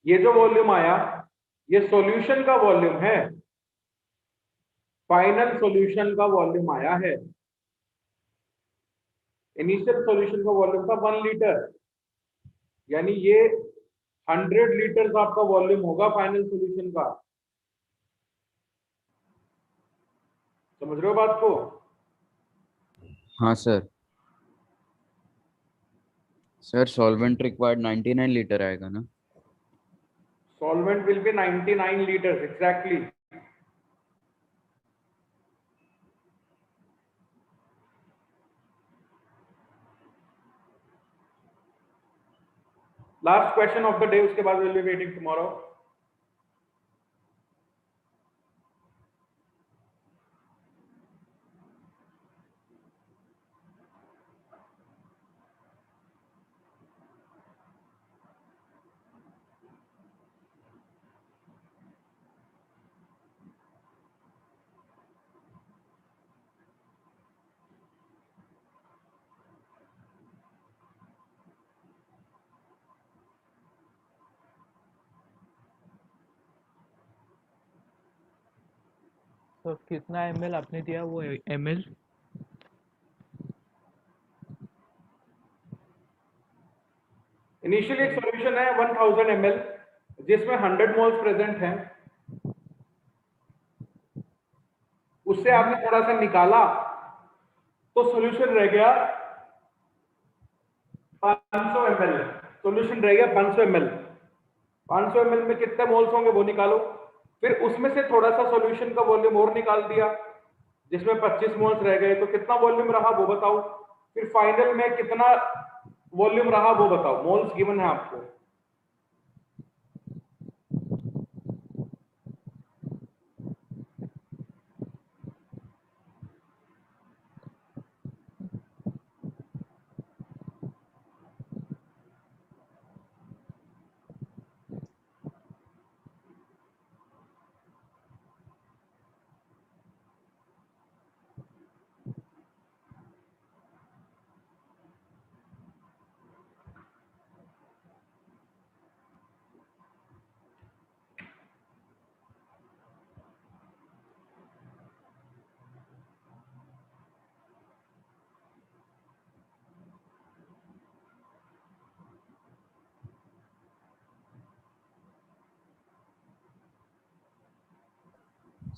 S1: ये जो वॉल्यूम आया ये सॉल्यूशन का वॉल्यूम है, फाइनल सॉल्यूशन का वॉल्यूम आया है। इनिशियल सॉल्यूशन का वॉल्यूम था 1 लीटर, यानी ये 100 लीटर्स आपका वॉल्यूम होगा फाइनल सॉल्यूशन का। समझ रहे हो बात को?
S5: हाँ sir. Sir solvent required 99 litre आएगा ना?
S1: Solvent will be 99 liters exactly. Last question of the day, उसके बाद we'll be waiting tomorrow.
S2: तो कितना ml आपने दिया वो ml?
S1: इनिशियली एक सॉल्यूशन है 1000 ml जिसमें 100 मोल्स प्रेजेंट हैं, उससे आपने थोड़ा सा निकाला तो सॉल्यूशन रह गया 500 ml। सॉल्यूशन रह गया 500 ml। 500 ml में कितने मोल्स होंगे वो निकालो, फिर उसमें से थोड़ा सा सॉल्यूशन का वॉल्यूम और निकाल दिया जिसमें 25 मोल्स रह गए, तो कितना वॉल्यूम रहा वो बताओ। फिर फाइनल में कितना वॉल्यूम रहा वो बताओ। मोल्स गिवन है आपको।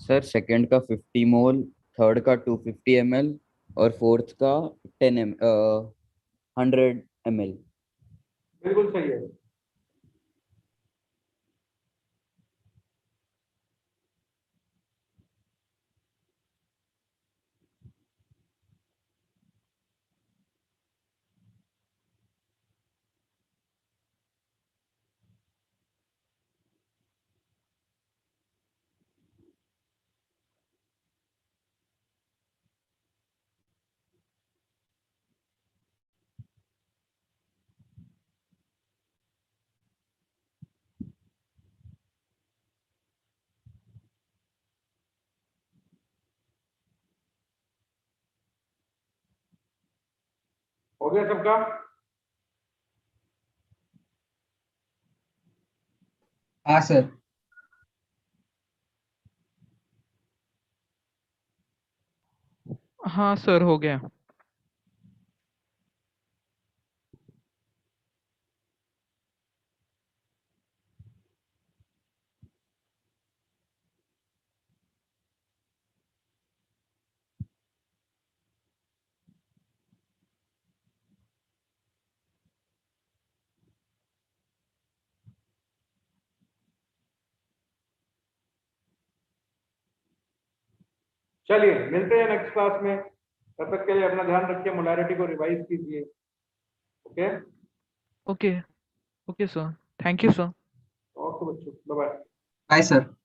S5: सर सेकंड का 50 मोल, थर्ड का 250 ml और फोर्थ का 100 ml।
S1: बिल्कुल सही है। हो गया सबका?
S4: हाँ सर।
S2: हाँ सर हो गया।
S1: चलिए मिलते हैं नेक्स्ट क्लास में। तब तक के लिए अपना ध्यान रखिए, मोलारिटी को रिवाइज कीजिए। Okay
S2: okay okay sir, thank you sir.
S1: Okay बच्चों, बाय बाय।
S4: Bye sir.